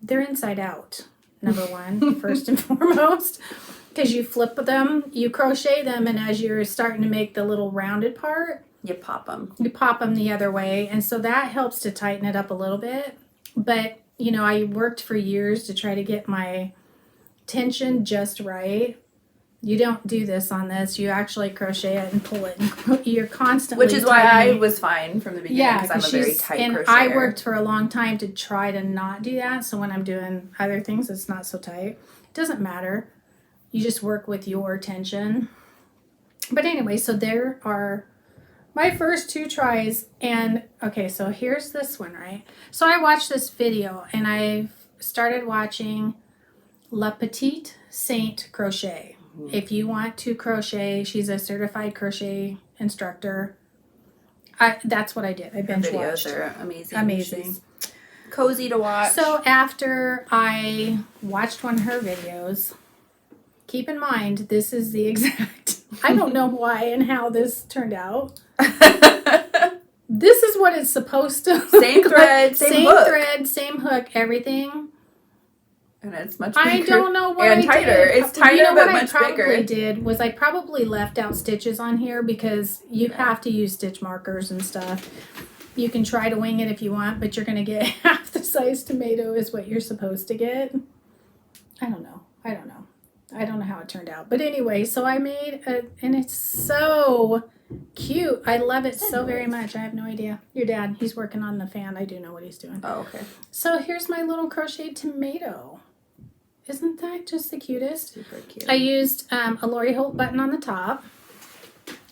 they're inside out, number one, first and foremost. Because you flip them, you crochet them, and as you're starting to make the little rounded part, you pop them. You pop them the other way, and so that helps to tighten it up a little bit. But, you know, I worked for years to try to get my tension just right. You don't do this on this. You actually crochet it and pull it, and you're constantly Which is why I was fine from the beginning, because I'm a very tight crocheter. And I worked for a long time to try to not do that, so when I'm doing other things, it's not so tight. It doesn't matter. You just work with your tension. But anyway, so there are my first 2 tries, and okay, so here's this one, right? So I watched this video, and I started watching La Petite Saint Crochet. Mm-hmm. If you want to crochet, she's a certified crochet instructor. That's what I did. I binge watched. Her videos are amazing. Amazing. She's cozy to watch. So after I watched one of her videos, keep in mind, this is the exact, I don't know why and how this turned out. This is what it's supposed to same thread, same hook. Thread, same hook, everything. And it's much bigger. I don't know what and I tighter. did. It's tighter, but much bigger. What I probably did was I probably left out stitches on here because you have to use stitch markers and stuff. You can try to wing it if you want, but you're going to get half the size tomato is what you're supposed to get. I don't know how it turned out. But anyway, so I made and it's so cute. I love it so very much. I have no idea. Your dad, he's working on the fan. I do know what he's doing. Oh, okay. So here's my little crocheted tomato. Isn't that just the cutest? Super cute. I used a Lori Holt button on the top.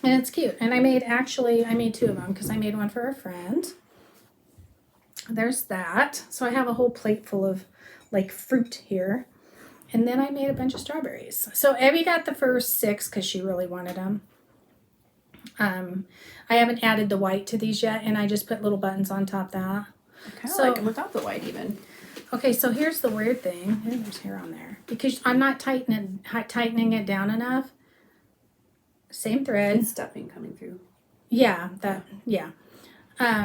And it's cute. And I made 2 of them because I made one for a friend. There's that. So I have a whole plate full of like fruit here. And then I made a bunch of strawberries. So Abby got the first 6 because she really wanted them. I haven't added the white to these yet, and I just put little buttons on top of that. I kind of like them without the white even. Okay, so here's the weird thing. There's hair on there. Because I'm not tightening it down enough. Same thread. And stuffing coming through. Yeah,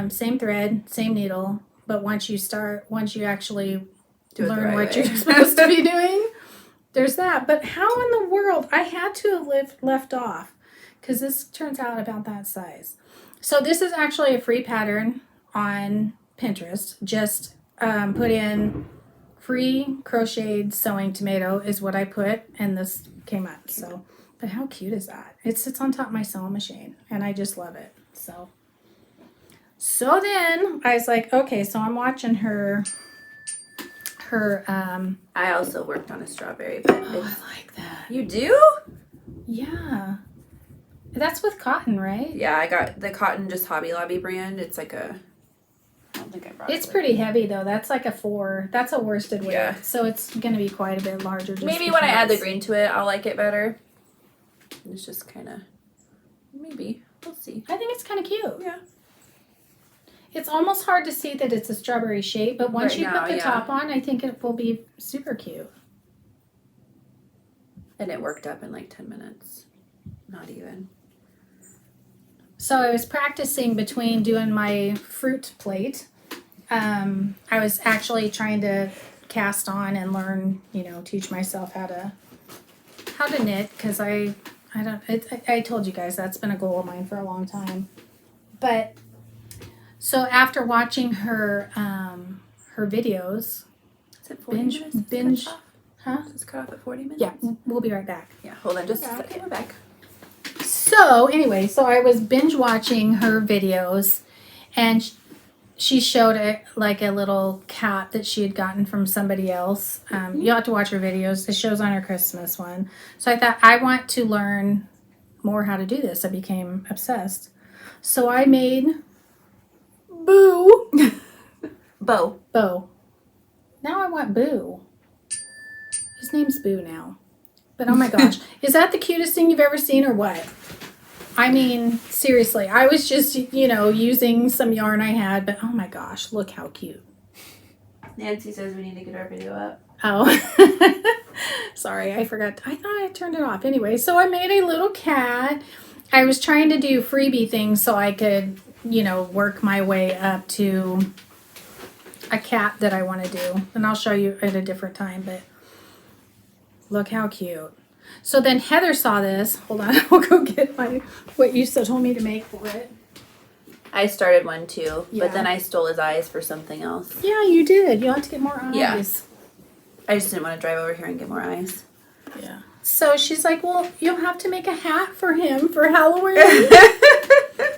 same thread, same needle. But once you actually learn what you're supposed to be doing, there's that. But how in the world? I had to have left off because this turns out about that size. So this is actually a free pattern on Pinterest. Just put in free crocheted sewing tomato is what I put, and this came up. So, but how cute is that? It sits on top of my sewing machine, and I just love it. So then I was like, okay, so I'm watching her. I also worked on a strawberry, but I like that. You do? Yeah. That's with cotton, right? Yeah, I got the cotton just Hobby Lobby brand. It's like I don't think I brought it. It's pretty heavy though. That's like a 4. That's a worsted weight. Yeah. So it's going to be quite a bit larger. Maybe when I add the green to it, I'll like it better. It's just kind of, maybe. We'll see. I think it's kind of cute. Yeah. It's almost hard to see that it's a strawberry shape, but once you put the top on, I think it will be super cute. And it worked up in like 10 minutes. Not even. So I was practicing between doing my fruit plate. I was actually trying to cast on and learn, teach myself how to knit because I told you guys that's been a goal of mine for a long time. But so after watching her videos, is it 40 binge, huh? Is it cut off at 40 minutes? Yeah, we'll be right back. Yeah, hold on just a second. We're back. So anyway, I was binge watching her videos, and she showed a little cap that she had gotten from somebody else. You'll have to watch her videos. It shows on her Christmas one. So I thought I want to learn more how to do this. I became obsessed. So I made Boo. Bo. Now I want Boo. His name's Boo now. But oh my gosh. Is that the cutest thing you've ever seen or what? I mean, seriously, I was just, using some yarn I had, but oh my gosh, look how cute. Nancy says we need to get our video up. Oh, sorry, I forgot. I thought I turned it off. Anyway, so I made a little cat. I was trying to do freebie things so I could, work my way up to a cat that I want to do. And I'll show you at a different time, but look how cute. So then Heather saw this. Hold on, I'll go get what you told me to make for it. I started one too, Yeah. but then I stole his eyes for something else. Yeah, you did. You'll have to get more eyes. Yeah. I just didn't want to drive over here and get more eyes. Yeah. So she's like, well, you'll have to make a hat for him for Halloween.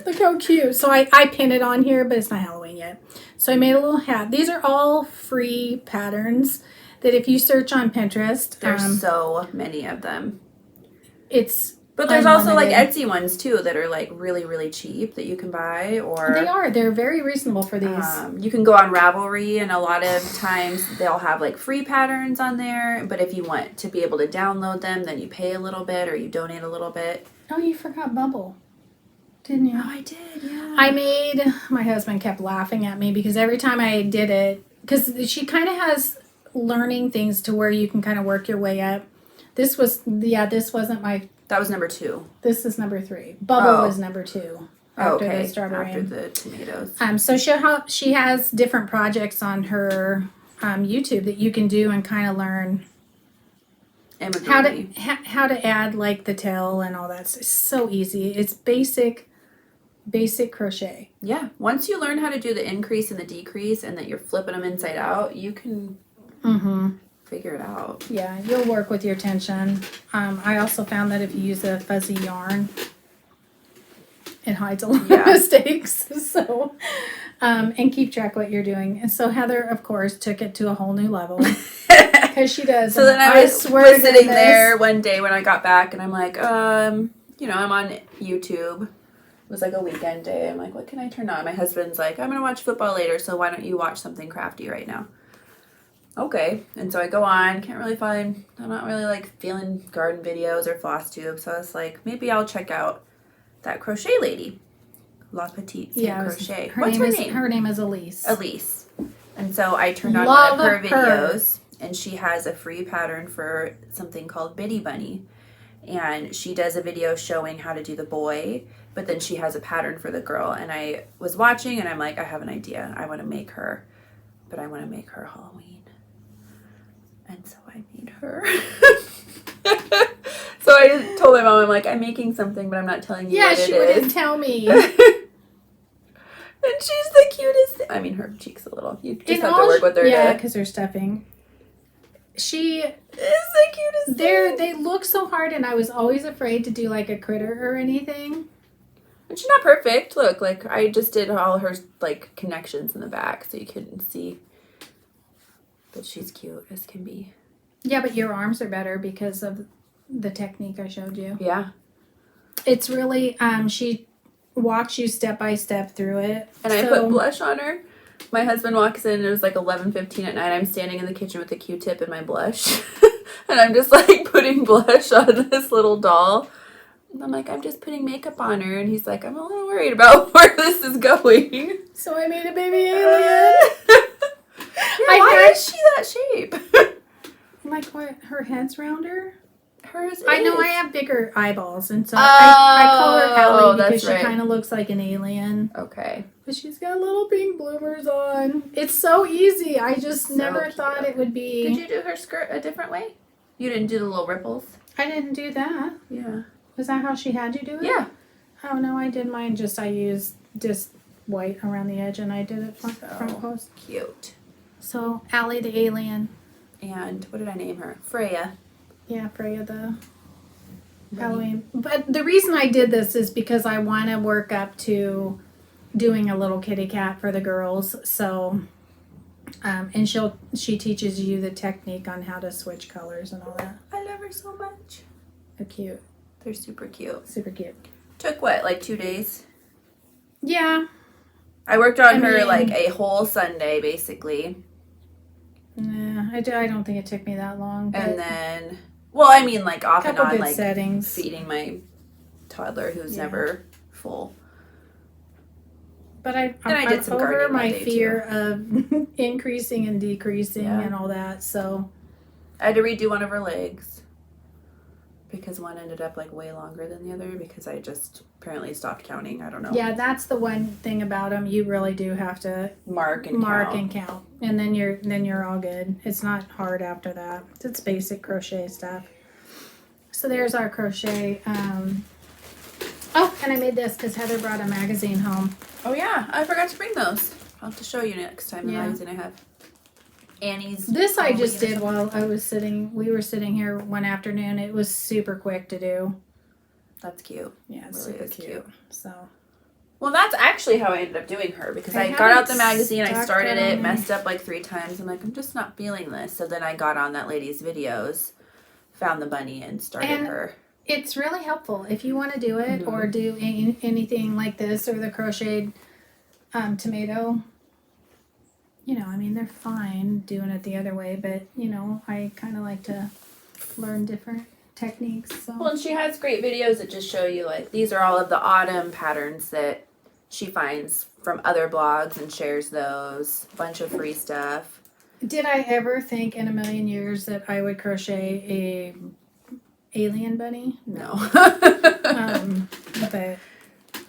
Look how cute. So I pinned it on here, but it's not Halloween yet. So I made a little hat. These are all free patterns that if you search on Pinterest. There's so many of them. But there's also like Etsy ones too that are like really, really cheap that you can buy. Or they're very reasonable for these. You can go on Ravelry, and a lot of times they'll have like free patterns on there. But if you want to be able to download them, then you pay a little bit or you donate a little bit. Oh, you forgot Bubble, didn't you? Oh, I did, yeah. My husband kept laughing at me because every time I did it, because she kind of has learning things to where you can kind of work your way up. This wasn't my... That was number 2. This is number 3. Bubble was number 2. After okay. the strawberry. After the tomatoes. So she has different projects on her YouTube that you can do and kind of learn amigurumi. how to add like the tail and all that. It's so easy. It's basic crochet. Yeah. Once you learn how to do the increase and the decrease and that you're flipping them inside out, you can figure it out. Yeah, you'll work with your tension. I also found that if you use a fuzzy yarn, it hides a lot of mistakes. So, and keep track what you're doing. And so Heather, of course, took it to a whole new level because she does. So then I was sitting there one day when I got back, and I'm like, I'm on YouTube. It was like a weekend day. I'm like, what can I turn on? My husband's like, I'm gonna watch football later, so why don't you watch something crafty right now? Okay. And so I go on, I'm not really like feeling garden videos or Flosstube, so I was like, maybe I'll check out that crochet lady. La Petite Crochet. What's her name? Her name is Elise. Elise. And so I turned on one of her videos, and she has a free pattern for something called Bitty Bunny. And she does a video showing how to do the boy, but then she has a pattern for the girl. And I was watching, and I'm like, I have an idea. I want to make her, but I want to make her Halloween. And so I made her. So I told my mom, I'm like, I'm making something, but I'm not telling you what it is. Yeah, she wouldn't tell me. And she's the cutest. I mean, her cheeks a little. You just have to work with her. Yeah, because they're stuffing. She is the cutest. They look so hard, and I was always afraid to do like a critter or anything. And she's not perfect. Look, like I just did all her like connections in the back, so you couldn't see. But she's cute as can be. Yeah, but your arms are better because of the technique I showed you. Yeah. It's really, she walks you step by step through it. And I put blush on her. My husband walks in, and it was like 11:15 at night. I'm standing in the kitchen with a Q-tip and my blush. And I'm just like putting blush on this little doll. And I'm like, I'm just putting makeup on her. And he's like, I'm a little worried about where this is going. So I made a baby alien. Why is she that shape? Like what? Her head's rounder? Hers is. I know I have bigger eyeballs, and so I call her Allie because she kind of looks like an alien. Okay. But she's got little pink bloomers on. It's so easy. I just never thought it would be. Did you do her skirt a different way? You didn't do the little ripples? I didn't do that. Yeah. Was that how she had you do it? Yeah. Oh, no, I did mine. I used just white around the edge, and I did it front post. Cute. So, Allie the alien. And what did I name her? Freya. Yeah, Freya the Halloween. But the reason I did this is because I want to work up to doing a little kitty cat for the girls. So, and she teaches you the technique on how to switch colors and all that. I love her so much. They're cute. They're super cute. Super cute. Took what, like 2 days? Yeah. I worked on her like a whole Sunday, basically. Yeah, I don't think it took me that long. And then, well, I mean, like off and on, like settings. feeding my toddler who's Yeah. never full. But I I'm did some over gardening my that day, fear of increasing and decreasing Yeah. and all that. So I had to redo one of her legs because one ended up like way longer than the other because I just apparently stopped counting. I don't know. yeah, that's the one thing about them. You really do have to Mark and count, and then you're all good. It's not hard after that. It's basic crochet stuff. So there's our crochet. Oh, and I made this because Heather brought a magazine home. Oh yeah, I forgot to bring those. I'll have to show you next time the magazine I have. Annie's. This I just did while I was sitting. We were sitting here one afternoon. It was super quick to do. That's cute. Yeah, it's Really super is cute. So. Well, that's actually how I ended up doing her because I got haven't out the magazine, I stuck started that it, on messed up like 3 times. I'm like, I'm just not feeling this. So then I got on that lady's videos, found the bunny, and started her. It's really helpful if you want to do it or do anything like this or the crocheted tomato. You know, I mean, they're fine doing it the other way, but, you know, I kind of like to learn different techniques. So. Well, and she has great videos that just show you, like, these are all of the autumn patterns that she finds from other blogs and shares those. A bunch of free stuff. Did I ever think in a million years that I would crochet a alien bunny? No. But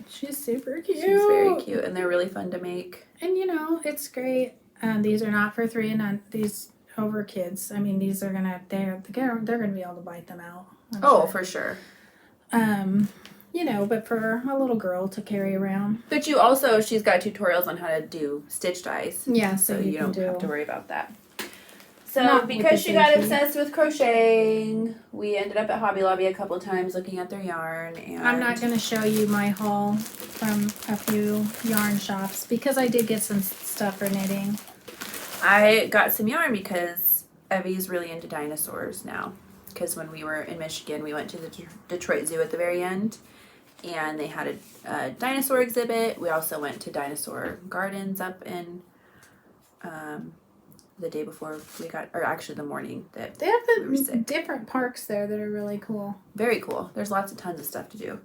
she's super cute. She's very cute, and they're really fun to make. And, you know, it's great. These are not for 3 and on. These over kids. I mean, these are they're gonna be able to bite them out. I'm sure. For sure. You know, but for a little girl to carry around. But she's got tutorials on how to do stitch dyes. Yeah, So you don't have to worry about that. So Not because she got obsessed with crocheting, we ended up at Hobby Lobby a couple times looking at their yarn. And I'm not going to show you my haul from a few yarn shops because I did get some stuff for knitting. I got some yarn because Evie's really into dinosaurs now. Because when we were in Michigan, we went to the Detroit Zoo at the very end, and they had a dinosaur exhibit. We also went to Dinosaur Gardens up in the day before we got, or actually the morning that They have we were sick. different parks there that are really cool. Very cool. There's tons of stuff to do.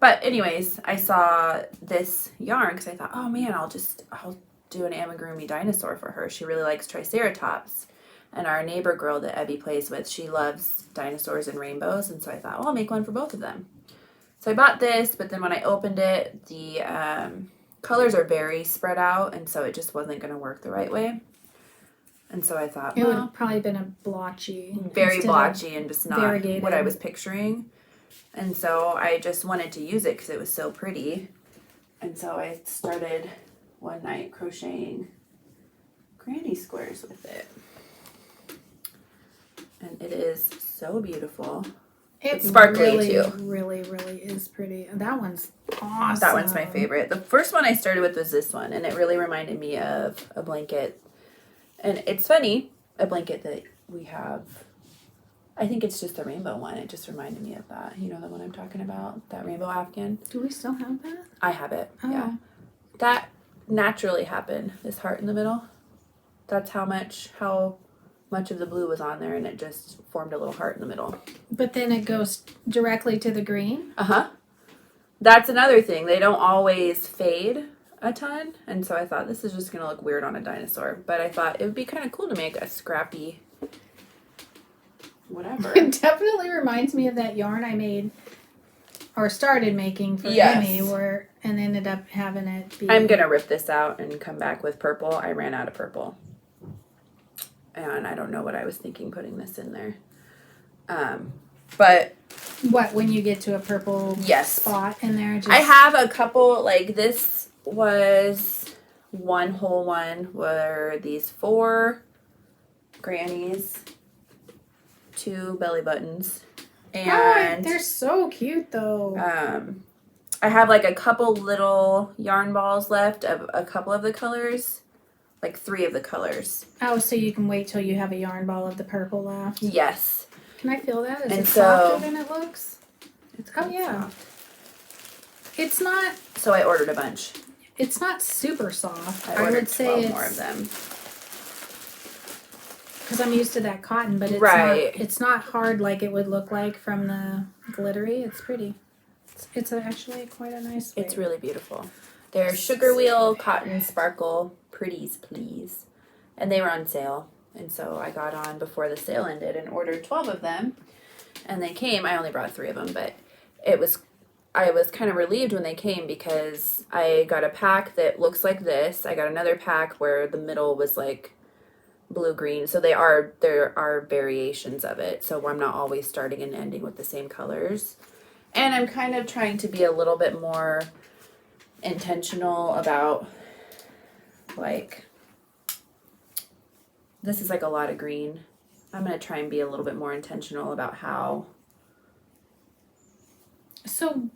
But anyways, I saw this yarn because I thought, oh man, I'll do an amigurumi dinosaur for her. She really likes Triceratops. And our neighbor girl that Evie plays with, she loves dinosaurs and rainbows. And so I thought, well, I'll make one for both of them. So I bought this, but then when I opened it, the colors are very spread out. And so it just wasn't going to work the right way. And so I thought, it would have probably been a blotchy. Very blotchy and just not variegated. What I was picturing. And so I just wanted to use it because it was so pretty. And so I started one night crocheting granny squares with it. And it is so beautiful. It's sparkly really, too. Really, really is pretty. That one's awesome. That one's my favorite. The first one I started with was this one, and it really reminded me of a blanket. And it's funny, a blanket that we have. I think it's just the rainbow one. It just reminded me of that. You know the one I'm talking about? That rainbow Afghan? Do we still have that? I have it, Oh. yeah. That naturally happened, this heart in the middle. That's how much of the blue was on there, and it just formed a little heart in the middle. But then it goes directly to the green? Uh-huh. That's another thing. They don't always fade a ton, and so I thought this is just going to look weird on a dinosaur. But I thought it would be kind of cool to make a scrappy whatever. It definitely reminds me of that yarn I made or started making for Yes. Emmy and ended up having it be... I'm going to rip this out and come back with purple. I ran out of purple. And I don't know what I was thinking putting this in there. But What, when you get to a purple yes. spot in there? Just... I have a couple, like this was one whole one where these 4 grannies, 2 belly buttons, and they're so cute though. I have like a couple little yarn balls left of a couple of the colors, like 3 of the colors. Oh, so you can wait till you have a yarn ball of the purple left. Yes. Can I feel that? Is And it so- softer than it looks? It's Oh yeah. soft. It's not. So I ordered a bunch. It's not super soft. I I ordered would say 12 it's more of them. because I'm used to that cotton, but it's Right. not. It's not hard like it would look like from the glittery. It's pretty. It's actually quite a nice weight. It's really beautiful. They're Sugar Wheel Cotton Sparkle Pretties Please. And they were on sale. And so I got on before the sale ended and ordered 12 of them. And they came. I only brought 3 of them, but I was kind of relieved when they came because I got a pack that looks like this. I got another pack where the middle was like blue-green. So there are variations of it. So I'm not always starting and ending with the same colors. And I'm kind of trying to be a little bit more intentional about, like, this is like a lot of green. I'm going to try and be a little bit more intentional about how. So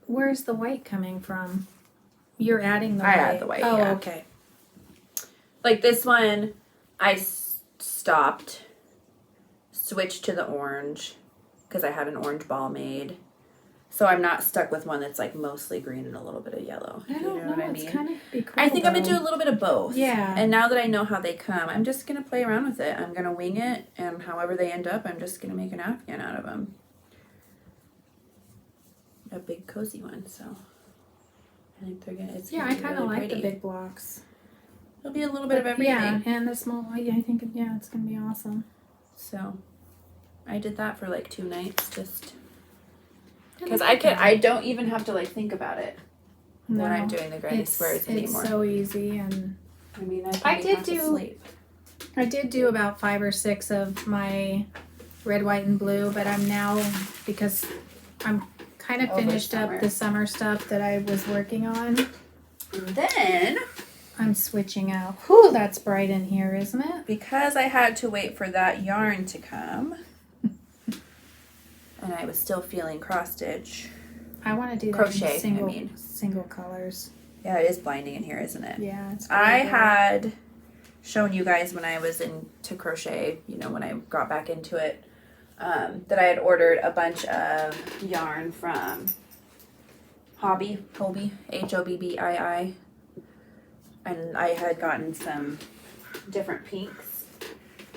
where's the white coming from? You're adding the I white. add the white, Oh, yeah. okay. Like this one, I stopped, switched to the orange because I had an orange ball made. So I'm not stuck with one that's like mostly green and a little bit of yellow. I don't know. What I It's mean? kind of be cool. I think I'm going to do a little bit of both. Yeah. And now that I know how they come, I'm just going to play around with it. I'm going to wing it, and however they end up, I'm just going to make an afghan out of them. A big cozy one, so I think they're going to, Yeah, I kind of like the big blocks. It'll be a little bit of everything. Yeah, and the small, I think, it's going to be awesome. So I did that for like 2 nights, just because I don't even have to like think about it when I'm doing the granny squares anymore. It's so easy, and I mean, I did do about 5 or 6 of my red, white, and blue, but I'm now, because I'm kind of finished up the summer stuff that I was working on. And then I'm switching out. Whew, that's bright in here, isn't it? Because I had to wait for that yarn to come, and I was still feeling cross stitch. I want to do Crochet, that single colors. Yeah, it is blinding in here, isn't it? Yeah, it's I had shown you guys when I was into crochet, when I got back into it, that I had ordered a bunch of yarn from Hobbii, Hobbii, and I had gotten some different pinks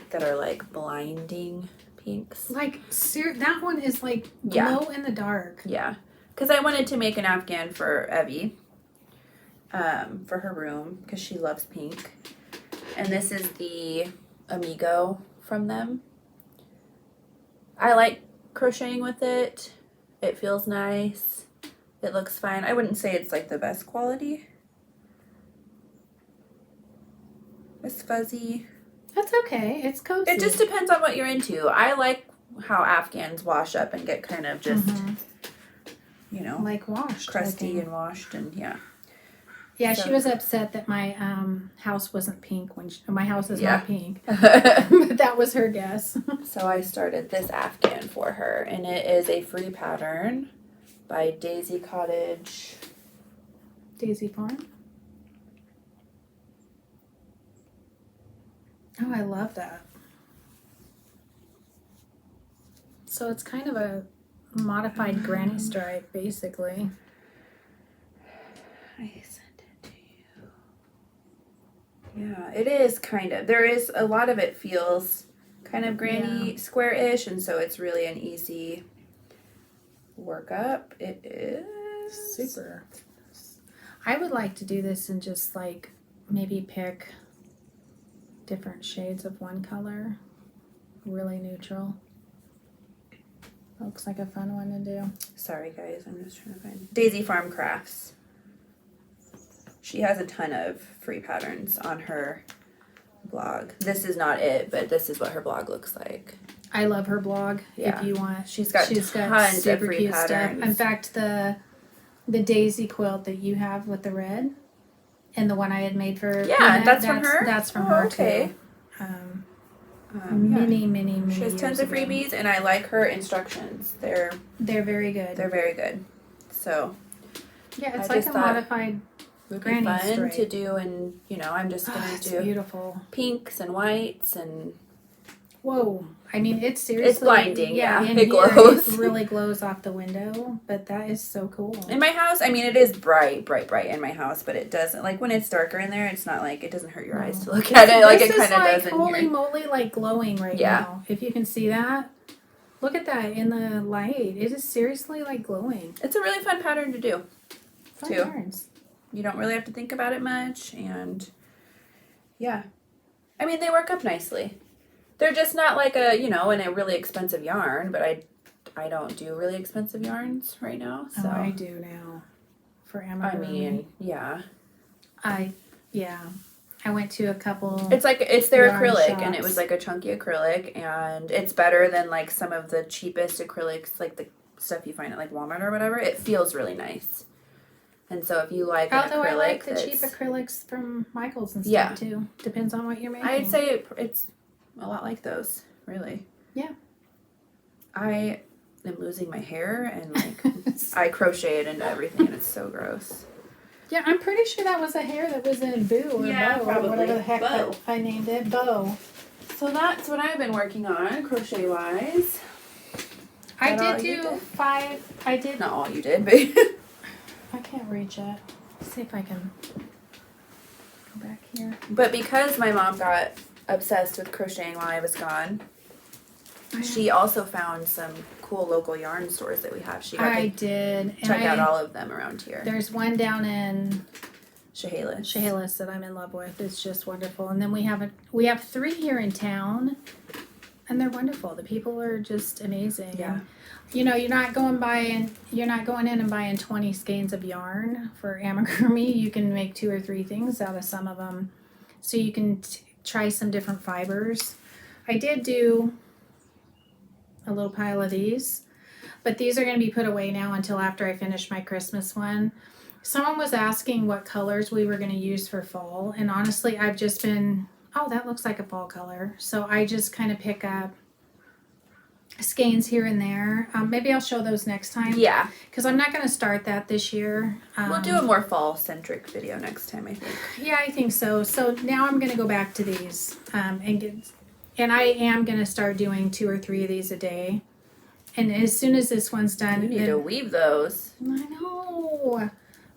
that are like blinding pinks. Like, that one is like glow in the dark. Yeah, because I wanted to make an afghan for Evie, for her room, because she loves pink. And this is the Amigo from them. I like crocheting with it. It feels nice. It looks fine. I wouldn't say it's like the best quality. It's fuzzy. That's okay. It's cozy. It just depends on what you're into. I like how afghans wash up and get kind of just, like washed, crusty and washed, and yeah. Yeah, so. She was upset that my house wasn't pink my house is not pink. But that was her guess. So I started this afghan for her, and it is a free pattern by Daisy Cottage. Daisy Farm? Oh, I love that. So it's kind of a modified granny stripe, basically. I sent it to you. Yeah, it is kind of. There is a lot of it feels kind of granny square-ish, and so it's really an easy workup. It is super. I would like to do this and just like maybe pick different shades of one color, really neutral. Looks like a fun one to do. Sorry guys, I'm just trying to find Daisy Farm Crafts. She has a ton of free patterns on her blog. This is not it, but this is what her blog looks like. I love her blog. Yeah. If you want, she's got tons of free patterns. Stuff. In fact, the daisy quilt that you have with the red, and the one I had made for that's from her. That's from her okay. Too. Many. She has tons of freebies, and I like her instructions. They're very good. They're very good. So yeah, it's like a modified. Would be fun to do, and I'm just gonna do beautiful pinks and whites and Whoa. I mean, it's seriously. It's blinding, yeah. In It here, glows. It really glows off the window, but that is so cool. In my house, I mean, it is bright in my house, but it doesn't, like, when it's darker in there, it's not like, it doesn't hurt your eyes to look at it, like it kind of does in holy here. moly, like glowing right now. If you can see that. Look at that in the light. It is seriously like glowing. It's a really fun pattern to do, Fun yarns. You don't really have to think about it much, and yeah. I mean, they work up nicely. They're just not like a, in a really expensive yarn, but I don't do really expensive yarns right now, so. Oh, I do now. For amigurumi. I mean, yeah. I went to a couple. It's their yarn acrylic, shops. and it was like a chunky acrylic, and it's better than like some of the cheapest acrylics, like the stuff you find at like Walmart or whatever. It feels really nice. And so if you like an Although acrylic, I like the cheap acrylics from Michael's and stuff too. Depends on what you're making. I'd say it's a lot like those, really. Yeah. I am losing my hair, and like I crochet it into everything, and it's so gross. Yeah, I'm pretty sure that was a hair that was in Boo or Bow probably. or whatever the heck Bow. I named it. Bow. So that's what I've been working on, crochet-wise. I did do 5. I did. Not all you did, but... I can't reach it. Let's see if I can go back here. But because my mom got obsessed with crocheting while I was gone, she also found some cool local yarn stores that we have. She got did. check out all of them around here. There's one down in Chehalis that I'm in love with. It's just wonderful. And then we have 3 here in town, and they're wonderful. The people are just amazing. Yeah. And, you're not going in and buying 20 skeins of yarn for amigurumi. You can make 2 or 3 things out of some of them. So you can try some different fibers. I did do a little pile of these, but these are going to be put away now until after I finish my Christmas one. Someone was asking what colors we were going to use for fall, and honestly, I've just been, that looks like a fall color. So I just kind of pick up skeins here and there. Maybe I'll show those next time. Yeah. Because I'm not going to start that this year. We'll do a more fall-centric video next time, I think. Yeah, I think so. So now I'm going to go back to these and I am going to start doing 2 or 3 of these a day. And as soon as this one's done... You need to weave those. I know.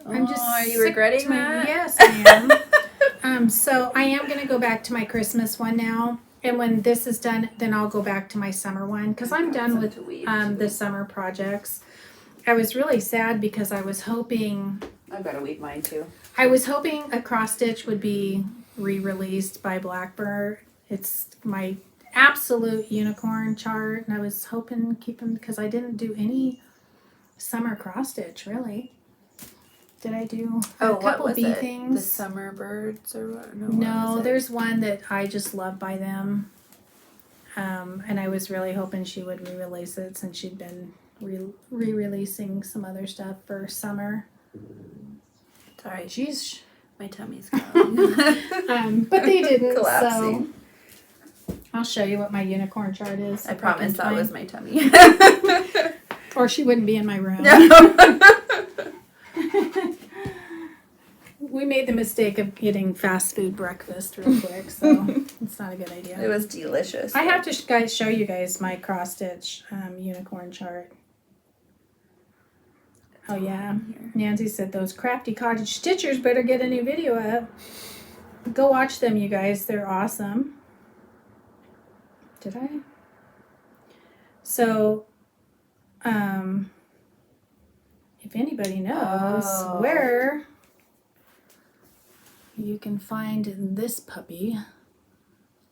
Are you regretting that? Yes, I am. So I am going to go back to my Christmas one now. And when this is done, then I'll go back to my summer one. Because I'm done with the summer projects. I was really sad because I was hoping... I've got to weave mine too. I was hoping a cross stitch would be re-released by Blackbird. It's my absolute unicorn chart. And I was hoping to keep them because I didn't do any summer cross stitch, really. Did I do a couple what was bee it? things? The summer birds or what? No, there's one that I just love by them. And I was really hoping she would re-release it since she'd been re-releasing some other stuff for summer. Sorry, Jeez. my tummy's going. But they didn't, collapsing. so I'll show you what my unicorn chart is. I promise that was my tummy. Or she wouldn't be in my room. No. We made the mistake of getting fast food breakfast real quick, so it's not a good idea. It was delicious. I have to show you guys my cross stitch unicorn chart. Oh yeah, Nancy said those crafty cottage stitchers better get a new video up. Go watch them, you guys. They're awesome. Did I? So, if anybody knows where you can find this puppy,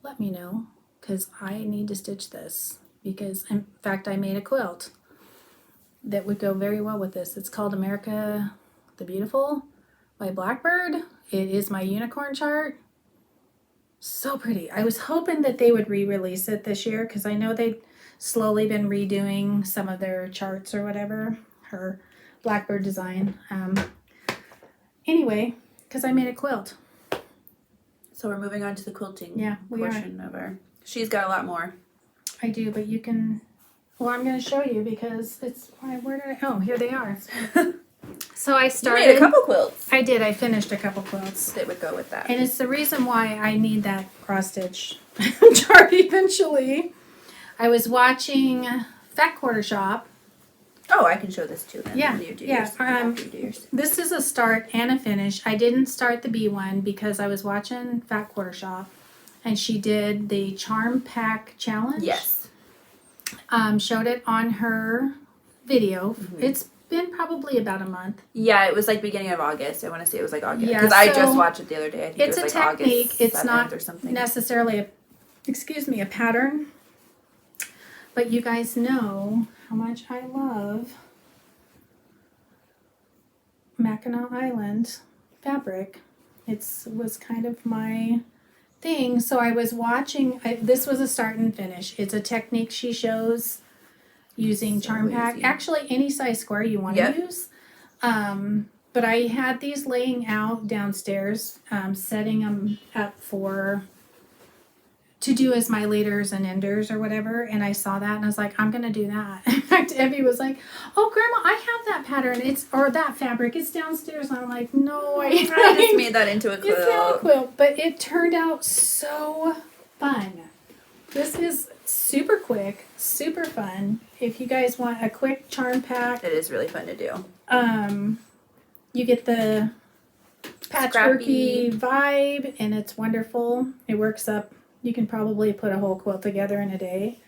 let me know, because I need to stitch this. Because, in fact, I made a quilt that would go very well with this. It's called America the Beautiful by Blackbird. It is my unicorn chart. So pretty. I was hoping that they would re-release it this year because I know they've slowly been redoing some of their charts or whatever. Her Blackbird design. Anyway, because I made a quilt. So we're moving on to the quilting portion of our... She's got a lot more. I do, but you can... Well, I'm going to show you because it's... Where did I... Oh, here they are. So I You started. made a couple quilts I did. I finished a couple quilts. that would go with that. And it's the reason why I need that cross stitch chart eventually. I was watching Fat Quarter Shop. Oh, I can show this too then. Yeah, when you do yeah, yours, after you do yours. This is a start and a finish. I didn't start the B one because I was watching Fat Quarter Shop, and she did the Charm Pack Challenge. Yes. Showed it on her video. Mm-hmm. It's been probably about a month. Yeah, it was like beginning of August. I want to say it was like August. Yeah, because I just watched it the other day. I think it's it was a like technique. August It's not or something. necessarily a pattern. But you guys know how much I love Mackinac Island fabric. It was kind of my thing. So I was watching. This was a start and finish. It's a technique she shows using Charm Pack. Easy. Actually, any size square you want to use. But I had these laying out downstairs, setting them up to do as my leaders and enders or whatever, and I saw that and I was like, I'm gonna do that. In fact, Evie was like, "Oh, Grandma, I have that pattern. Or that fabric. It's downstairs." And I'm like, "No, I just made that into a quilt." It's now a quilt, but it turned out so fun. This is super quick, super fun. If you guys want a quick charm pack, it is really fun to do. You get the patchworky vibe, and it's wonderful. It works up. You can probably put a whole quilt together in a day.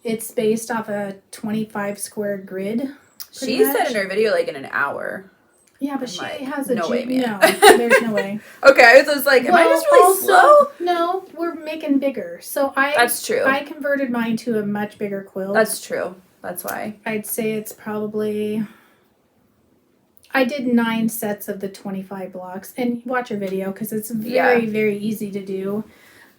It's based off a 25 square grid. She said in her video like in an hour. Yeah, but she has a no way, man. No, there's no way. Okay, I was just like, am I just really slow? No, we're making bigger. So That's true. I converted mine to a much bigger quilt. That's true. That's why. I'd say it's probably. I did 9 sets of the 25 blocks, and watch her video because it's very, very easy to do.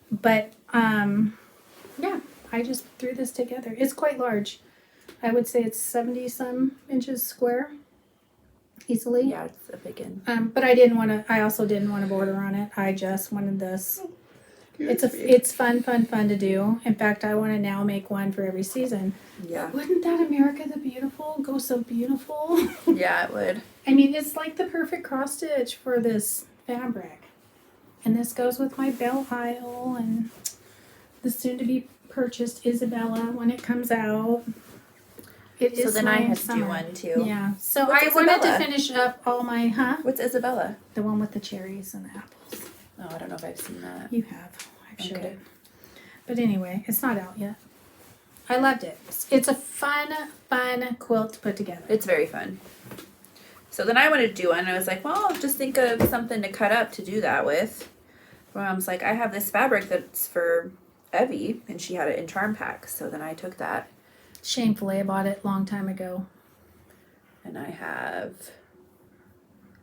But, yeah, I just threw this together. It's quite large. I would say it's 70-some inches square, easily. Yeah, it's a big one. But I also didn't want to border on it. I just wanted this. It's fun to do. In fact, I want to now make one for every season. Yeah. But wouldn't that America the Beautiful go so beautiful? Yeah, it would. I mean, it's like the perfect cross stitch for this fabric. And this goes with my Belle Isle and the soon-to-be purchased Isabella when it comes out. So then I had to do one too. Yeah. So What's I wanted Isabella? to finish up all my, What's Isabella? The one with the cherries and the apples. Oh, I don't know if I've seen that. You have. I've showed Okay. it. But anyway, it's not out yet. I loved it. It's a fun quilt to put together. It's very fun. So then I wanted to do one, and I was like, well, I'll just think of something to cut up to do that with. My mom's like, I have this fabric that's for Evie, and she had it in Charm Pack. So then I took that. Shamefully, I bought it a long time ago. And I have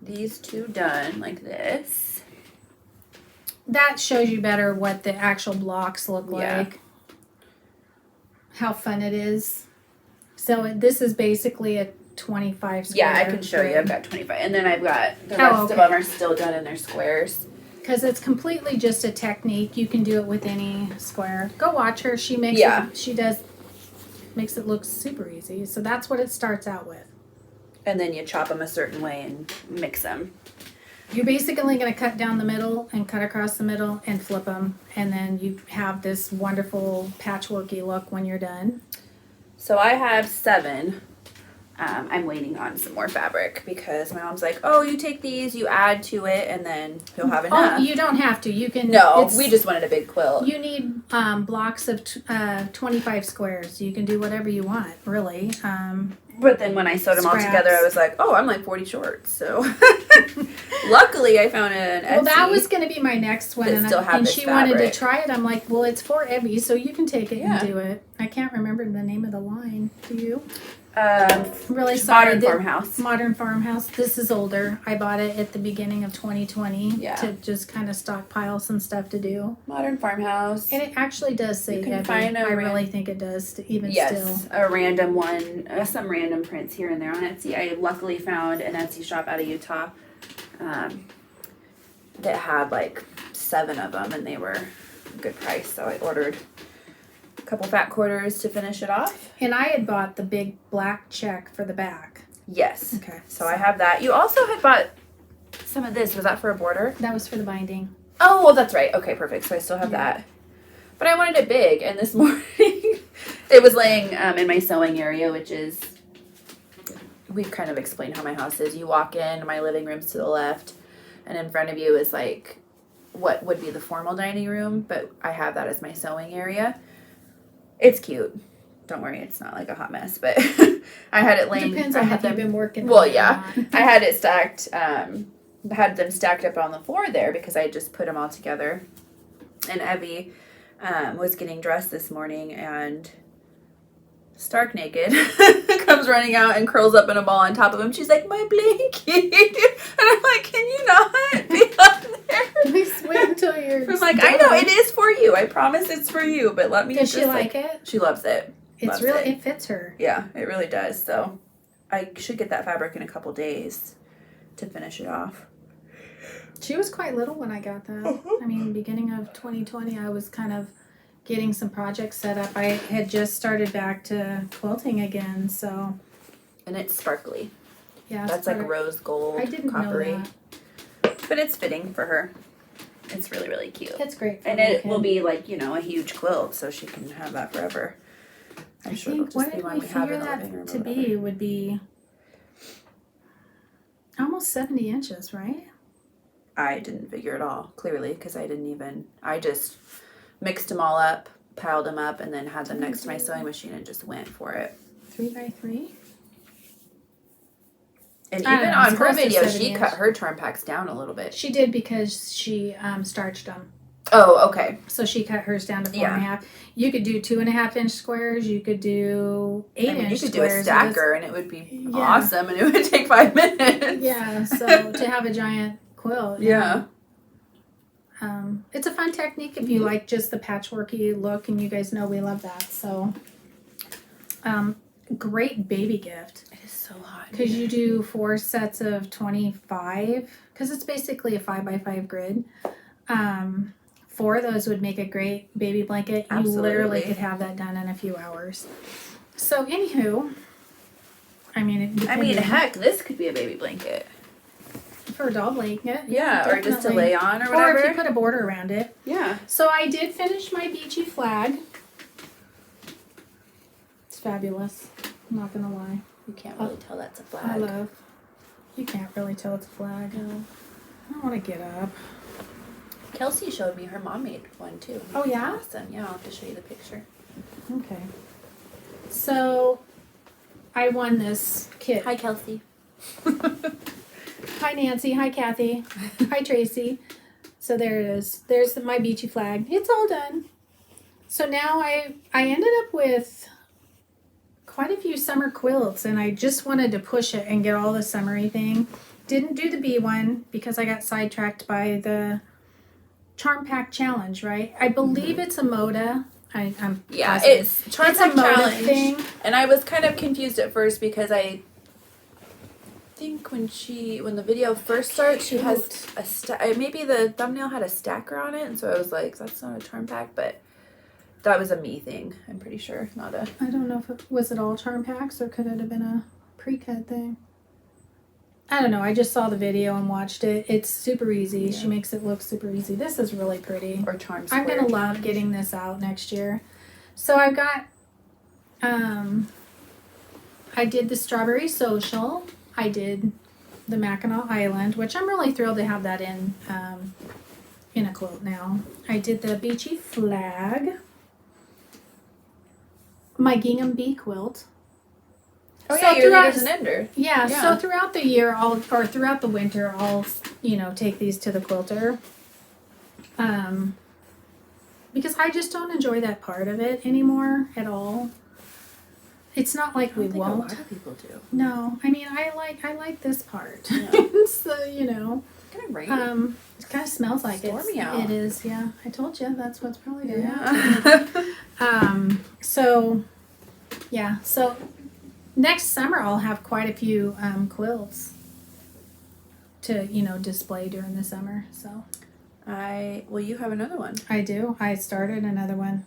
these two done like this. That shows you better what the actual blocks look like. How fun it is. So this is basically a 25 square. Yeah, I can show you. I've got 25. And then I've got the rest of them are still done in their squares. Because it's completely just a technique. You can do it with any square. Go watch her. She makes it, makes it look super easy. So that's what it starts out with. And then you chop them a certain way and mix them. You're basically going to cut down the middle and cut across the middle and flip them. And then you have this wonderful patchworky look when you're done. So I have 7. I'm waiting on some more fabric because my mom's like, oh, you take these, you add to it, and then you'll have enough. Oh, you don't have to. You can. No, we just wanted a big quilt. You need blocks of 25 squares. You can do whatever you want, really. But then when I sewed them all together, I was like, oh, I'm like 40 short. So luckily I found an Etsy. Well, that was going to be my next one. And she wanted to try it. I'm like, well, it's for Evie, so you can take it and do it. I can't remember the name of the line. Do you? Really sorry. Modern Farmhouse. Modern Farmhouse. This is older. I bought it at the beginning of 2020 to just kind of stockpile some stuff to do. Modern Farmhouse. And it actually does say Evie. I really think it does, still. A random one, some random prints here and there on Etsy. I luckily found an Etsy shop out of Utah that had like 7 of them, and they were a good price. So I ordered a couple fat quarters to finish it off. And I had bought the big black check for the back. Yes. Okay. So I have that. You also had bought some of this. Was that for a border? That was for the binding. Oh, well, that's right. Okay, perfect. So I still have Yeah. that. But I wanted it big, and this morning it was laying in my sewing area, which is, we've kind of explained how my house is. You walk in, my living room's to the left, and in front of you is like what would be the formal dining room, but I have that as my sewing area. It's cute. Don't worry, it's not like a hot mess, but I had it laying. Depends I on had if you've been working. Well, yeah. I had it stacked, had them stacked up on the floor there because I just put them all together. And Evie was getting dressed this morning and stark naked comes running out and curls up in a ball on top of him. She's like, my blanket. And I'm like, can you not be up there? Please wait until you're I'm like, I know it is for you. I promise it's for you, but let me Does just she like it? She loves it. It's Loves really, it. it fits her. Yeah, it really does. So I should get that fabric in a couple days to finish it off. She was quite little when I got that. I mean, beginning of 2020, I was kind of getting some projects set up. I had just started back to quilting again, so. And it's sparkly. Yeah. That's like rose gold, I didn't coppery. know that. But it's fitting for her. It's really, really cute. It's great for And a it kid. will be like, you know, a huge quilt, so she can have that forever. I'm sure it'll think, just what be did one we we have figure in the living room that or to whatever. be? Would be almost 70 inches, right? I didn't figure it all, clearly, because I just mixed them all up, piled them up, and then had them next to my sewing machine and just went for it. 3x3. And I don't even know, on it's her close to video, 70 she inch. cut her charm packs down a little bit. She did because she starched them. Oh, okay. So she cut hers down to 4.5. Yeah. You could do 2.5-inch squares. You could do 8-inch you could squares. do a stacker, and it would be Yeah. awesome, and it would take 5 minutes. Yeah. So to have a giant quilt. Yeah. It's a fun technique if you like just the patchworky look, and you guys know we love that. So, great baby gift. It is so hot. Because you do 4 sets of 25, because it's basically a 5x5 grid. 4 of those would make a great baby blanket. You literally Absolutely. could have that done in a few hours. So, anywho, depending heck, this could be a baby blanket. for a doll blanket. Yeah, or just to definitely. lay on or Or if whatever. you put a border around it. Yeah. So I did finish my beachy flag. It's fabulous. I'm not gonna lie. You can't really tell that's a I flag. love. You can't really tell it's a flag. No. I don't want to get up. Kelsey showed me her mom made one too. Oh yeah? Awesome. Yeah, I'll have to show you the picture. Okay. So I won this kit. Hi, Kelsey. Hi Nancy. Hi Kathy. Hi Tracy. So there it is. There's my beachy flag. It's all done. So now I ended up with quite a few summer quilts, and I just wanted to push it and get all the summery thing. Didn't do the bee one because I got sidetracked by the Charm Pack Challenge, right? I believe it's a Moda. I'm Yeah, positive. it's Charm It's a Pack Moda Challenge. thing. And I was kind of confused at first because I think when the video first starts, she has a maybe the thumbnail had a stacker on it, and so I was like, that's not a charm pack, but that was a me thing. I'm pretty sure, not a. I don't know if it was all charm packs or could it have been a pre-cut thing. I don't know. I just saw the video and watched it. It's super easy. Yeah. She makes it look super easy. This is really pretty. Or charm. I'm gonna love getting this out next year. So I've got. I did the Strawberry Social. I did the Mackinac Island, which I'm really thrilled to have that in a quilt now. I did the Beachy Flag. My gingham bee quilt. Oh So yeah, your throughout- leader's an ender. Yeah, Yeah. so throughout the year, throughout the winter, I'll take these to the quilter. Because I just don't enjoy that part of it anymore at all. It's not like we A won't. lot of people do. No, I mean I like this part. Yeah. It's the Kind of rain. it kind of smells like Stormy it's, out. It is, yeah. I told you that's what's probably gonna happen. Yeah. So next summer I'll have quite a few quilts to display during the summer. So You have another one. I do. I started another one.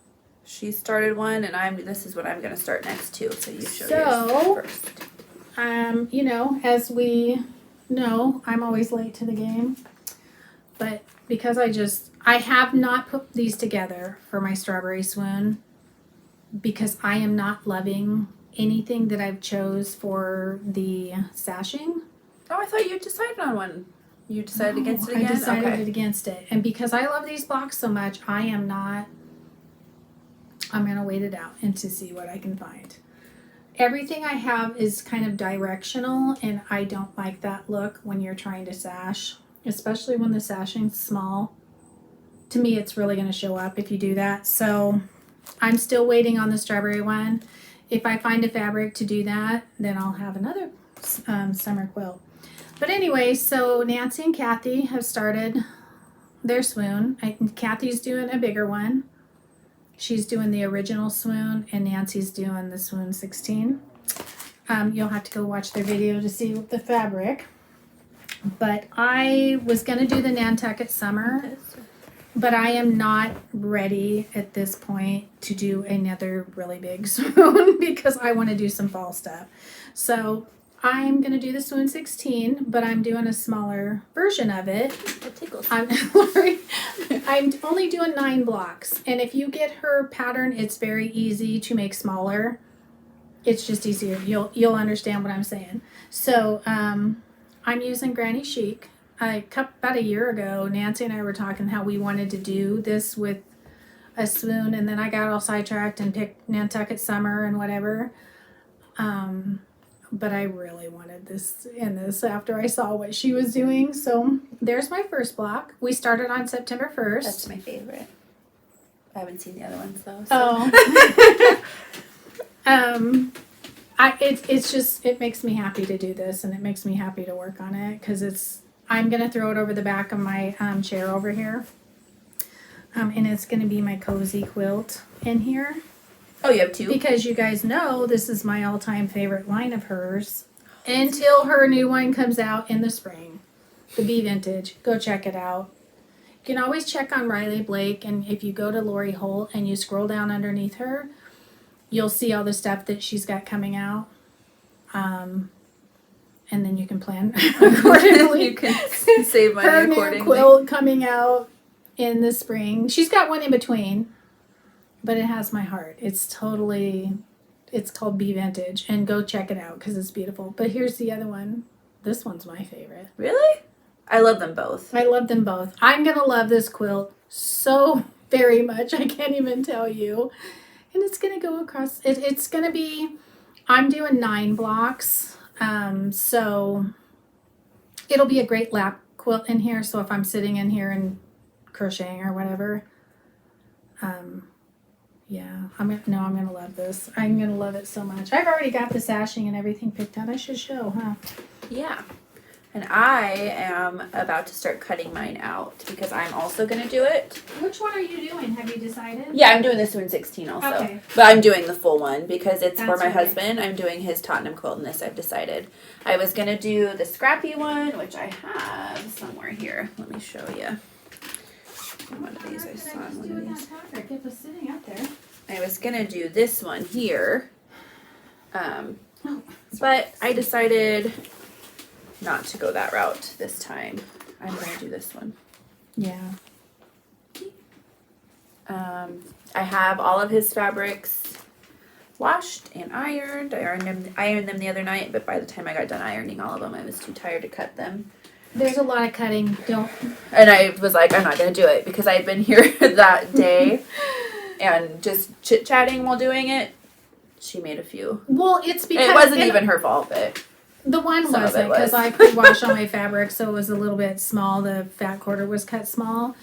She started one, and this is what I'm going to start next too. So you show So- yours first. You know, as we know, I'm always late to the game. But because I have not put these together for my strawberry swoon because I am not loving anything that I've chose for the sashing. Oh, I thought you decided on one. You decided against it again? I decided Okay. against it. And because I love these blocks so much, I'm going to wait it out and to see what I can find. Everything I have is kind of directional, and I don't like that look when you're trying to sash, especially when the sashing's small. To me, it's really going to show up if you do that. So I'm still waiting on the strawberry one. If I find a fabric to do that, then I'll have another summer quilt. But anyway, so Nancy and Kathy have started their swoon. Kathy's doing a bigger one. She's doing the original swoon, and Nancy's doing the swoon 16. You'll have to go watch their video to see the fabric. But I was going to do the Nantucket Summer, but I am not ready at this point to do another really big swoon because I want to do some fall stuff. So I'm going to do the swoon 16, but I'm doing a smaller version of it. It tickles. I'm only doing 9 blocks, and if you get her pattern, it's very easy to make smaller. It's just easier. You'll understand what I'm saying. So I'm using Granny Chic. About a year ago, Nancy and I were talking how we wanted to do this with a swoon, and then I got all sidetracked and picked Nantucket Summer and whatever. But I really wanted this in this after I saw what she was doing. So there's my first block. We started on September 1st. That's my favorite. I haven't seen the other ones though. So. It makes me happy to do this, and it makes me happy to work on it because I'm going to throw it over the back of my chair over here. And it's going to be my cozy quilt in here. Oh, you have 2? Because you guys know this is my all-time favorite line of hers until her new one comes out in the spring. The Bee Vintage. Go check it out. You can always check on Riley Blake, and if you go to Lori Holt and you scroll down underneath her, you'll see all the stuff that she's got coming out. And then you can plan accordingly. You can save money her accordingly. New quilt coming out in the spring. She's got one in between. But it has my heart. It's called Bee Vintage, and go check it out because it's beautiful. But here's the other one. This one's my favorite. Really? I love them both. I love them both. I'm going to love this quilt so very much. I can't even tell you. And it's going to go across. It's going to be, I'm doing 9 blocks. So it'll be a great lap quilt in here. So if I'm sitting in here and crocheting or whatever, yeah, I'm gonna love this. I'm gonna love it so much. I've already got the sashing and everything picked out. I should show, huh? Yeah. And I am about to start cutting mine out because I'm also going to do it. Which one are you doing? Have you decided? Yeah, I'm doing this one 16 also. Okay. But I'm doing the full one because it's for That's my okay. husband. I'm doing his Tottenham quilt, and this I've decided. I was going to do the scrappy one, which I have somewhere here. Let me show you. One of these I saw on one of these. It was sitting up there. I was going to do this one here. But I decided not to go that route this time. I'm going to do this one. Yeah. I have all of his fabrics washed and ironed. I ironed them the other night, but by the time I got done ironing all of them, I was too tired to cut them. There's a lot of cutting. And I was like, I'm not going to do it because I had been here that day and just chit-chatting while doing it. She made a few. Well, it's because it wasn't even her fault, but the one some of wasn't it was. because I pre-washed all my fabric, so it was a little bit small. The fat quarter was cut small.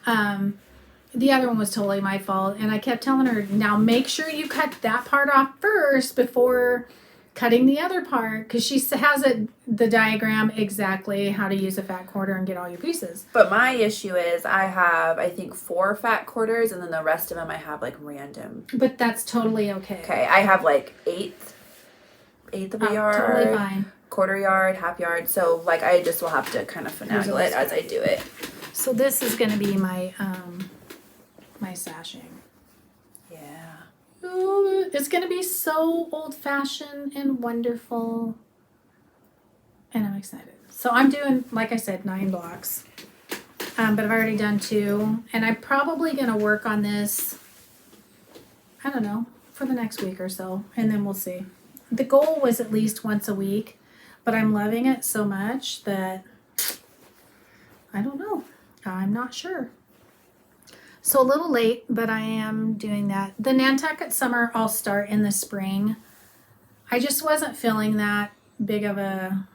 The other one was totally my fault, and I kept telling her, now make sure you cut that part off first before cutting the other part, because she has the diagram exactly how to use a fat quarter and get all your pieces. But my issue is I have, I think, 4 fat quarters, and then the rest of them I have like random. But that's totally okay. Okay, I have like eighth of a yard, totally fine. quarter yard, half yard. So like I just will have to kind of finagle it as I do it. So this is going to be my my sashing. Yeah. Oh, it's going to be so old-fashioned and wonderful. And I'm excited. So I'm doing, like I said, 9 blocks. But I've already done 2. And I'm probably going to work on this, I don't know, for the next week or so. And then we'll see. The goal was at least once a week. But I'm loving it so much that I don't know. I'm not sure. So a little late, but I am doing that. The Nantucket summer, I'll start in the spring. I just wasn't feeling that big of a...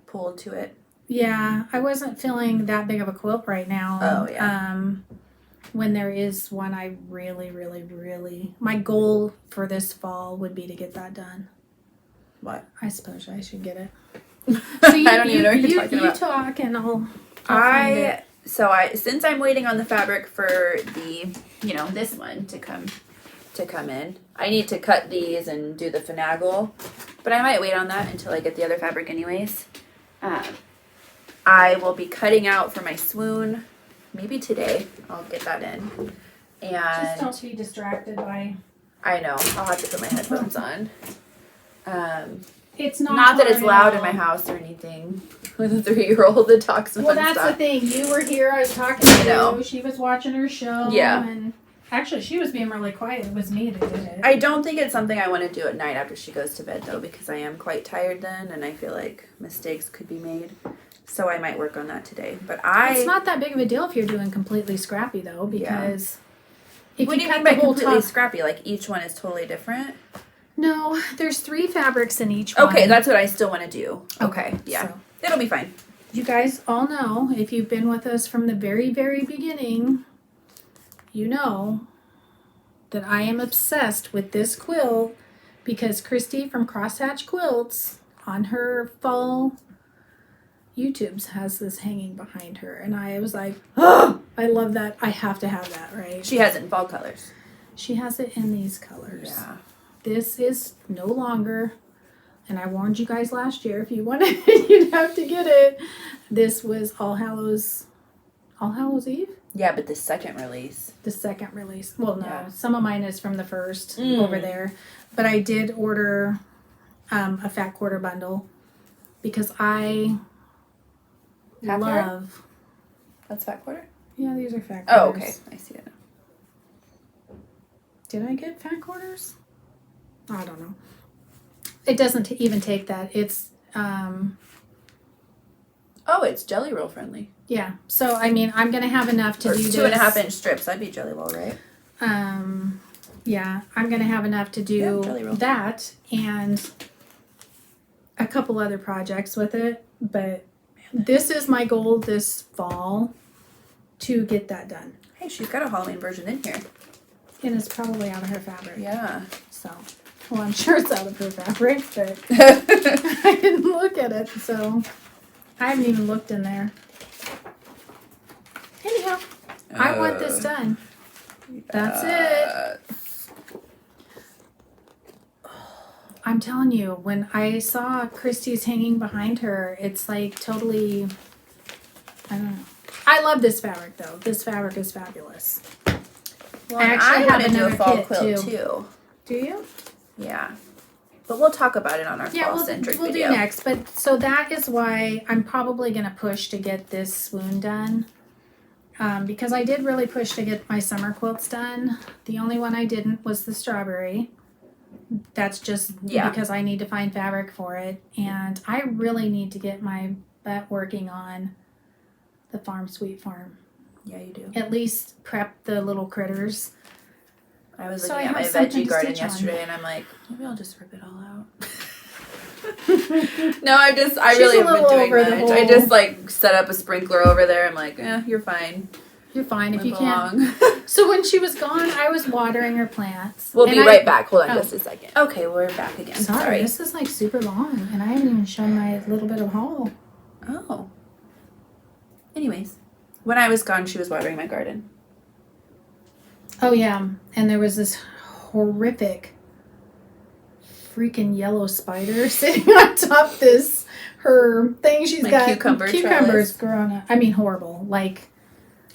Pulled to it. Yeah, I wasn't feeling that big of a quilt right now. Oh, yeah. When there is one I really, really, really... My goal for this fall would be to get that done. What? I suppose I should get it. So you, I don't even know what you're talking about. You talk and I'll find it. Since I'm waiting on the fabric for the, this one to come in, I need to cut these and do the finagle, but I might wait on that until I get the other fabric anyways. I will be cutting out for my swoon, maybe today. I'll get that in. And Just don't be distracted by... I know, I'll have to put my headphones on. It's not that it's hard loud at in my all. house or anything. With a 3-year-old that talks Well, nonstop. that's the thing. You were here. I was talking to know. you. She was watching her show. Yeah. And actually, she was being really quiet. It was me that did it. I don't think it's something I want to do at night after she goes to bed, though, because I am quite tired then, and I feel like mistakes could be made. So I might work on that today. But It's not that big of a deal if you're doing completely scrappy, though, because if what do you you cut mean by the whole completely top... scrappy? Like each one is totally different? No, there's 3 fabrics in each one. Okay, that's what I still want to do. Okay, yeah. So, It'll be fine. you guys all know, if you've been with us from the very, very beginning, you know that I am obsessed with this quilt because Christy from Crosshatch Quilts on her fall YouTubes has this hanging behind her. And I was like, oh, I love that. I have to have that, right? She has it in fall colors. She has it in these colors. Yeah. This is no longer, and I warned you guys last year, if you wanted it, you'd have to get it. This was All Hallows Eve? Yeah, but the second release. The second release. Well, no, Yeah. some of mine is from the first over there. But I did order a fat quarter bundle because I Half love... yard? That's fat quarter? Yeah, these are fat quarters. Oh, okay. I see it now. Did I get fat quarters? I don't know. It doesn't even take that. It's, Oh, it's Jelly Roll friendly. yeah. So, I mean, I'm going to have enough to Or do this. 2.5 inch strips. That'd be Jelly Roll, right? Yeah, I'm going to have enough to Yeah, Jelly do Roll. that and a couple other projects with it. But this is my goal this fall to get that done. Hey, she's got a Halloween version in here. And it's probably out of her fabric. Yeah. So, well, I'm sure it's out of her fabric, but I didn't look at it, so I haven't even looked in there. Anyhow, I want this done. That's it. I'm telling you, when I saw Christy's hanging behind her, it's like totally, I don't know. I love this fabric, though. This fabric is fabulous. Well, I actually want have to do a another fall kit, quilt too. too. Do you? Yeah. But we'll talk about it on our Yeah, fall-centric we'll video. do next. But so that is why I'm probably going to push to get this swoon done. Because I did really push to get my summer quilts done. The only one I didn't was the strawberry. That's just because I need to find fabric for it. And I really need to get my butt working on the Farm Sweet Farm. Yeah, you do. At least prep the little critters. I was So looking I at my have something veggie to garden stitch on. yesterday, and I'm like, maybe I'll just rip it all out. No, I She's really a have been little doing over the that. I whole- just like set up a sprinkler over there. I'm like, you're fine. You're fine if Live you can't. along. So when she was gone, I was watering her plants. We'll And be I- right back. Hold on Oh. just a second. Okay, we're back again. Sorry, this is like super long, and I haven't even shown my little bit of haul. Oh. Anyways, when I was gone, she was watering my garden. Oh yeah, and there was this horrific freaking yellow spider sitting on top her thing she's My got cucumber cucumbers trellis. growing up. I mean horrible. Like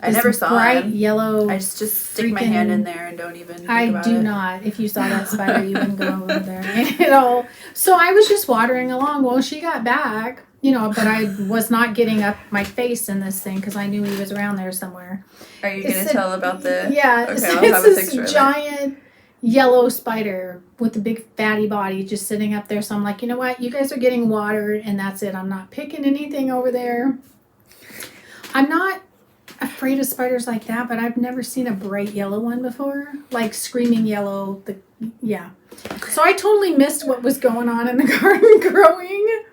I never saw bright him. yellow. I just stick my hand in there and don't even think I about do it. not. If you saw that spider, you wouldn't go over there at all. So I was just watering along. Well, she got back, you know, but I was not getting up my face in this thing because I knew he was around there somewhere. Are you going to tell about the... Yeah. Okay, So I'll have a it's picture of this it. giant yellow spider with a big fatty body just sitting up there. So I'm like, you know what? You guys are getting watered and that's it. I'm not picking anything over there. I'm not afraid of spiders like that, but I've never seen a bright yellow one before, like screaming yellow. Yeah. So I totally missed what was going on in the garden growing,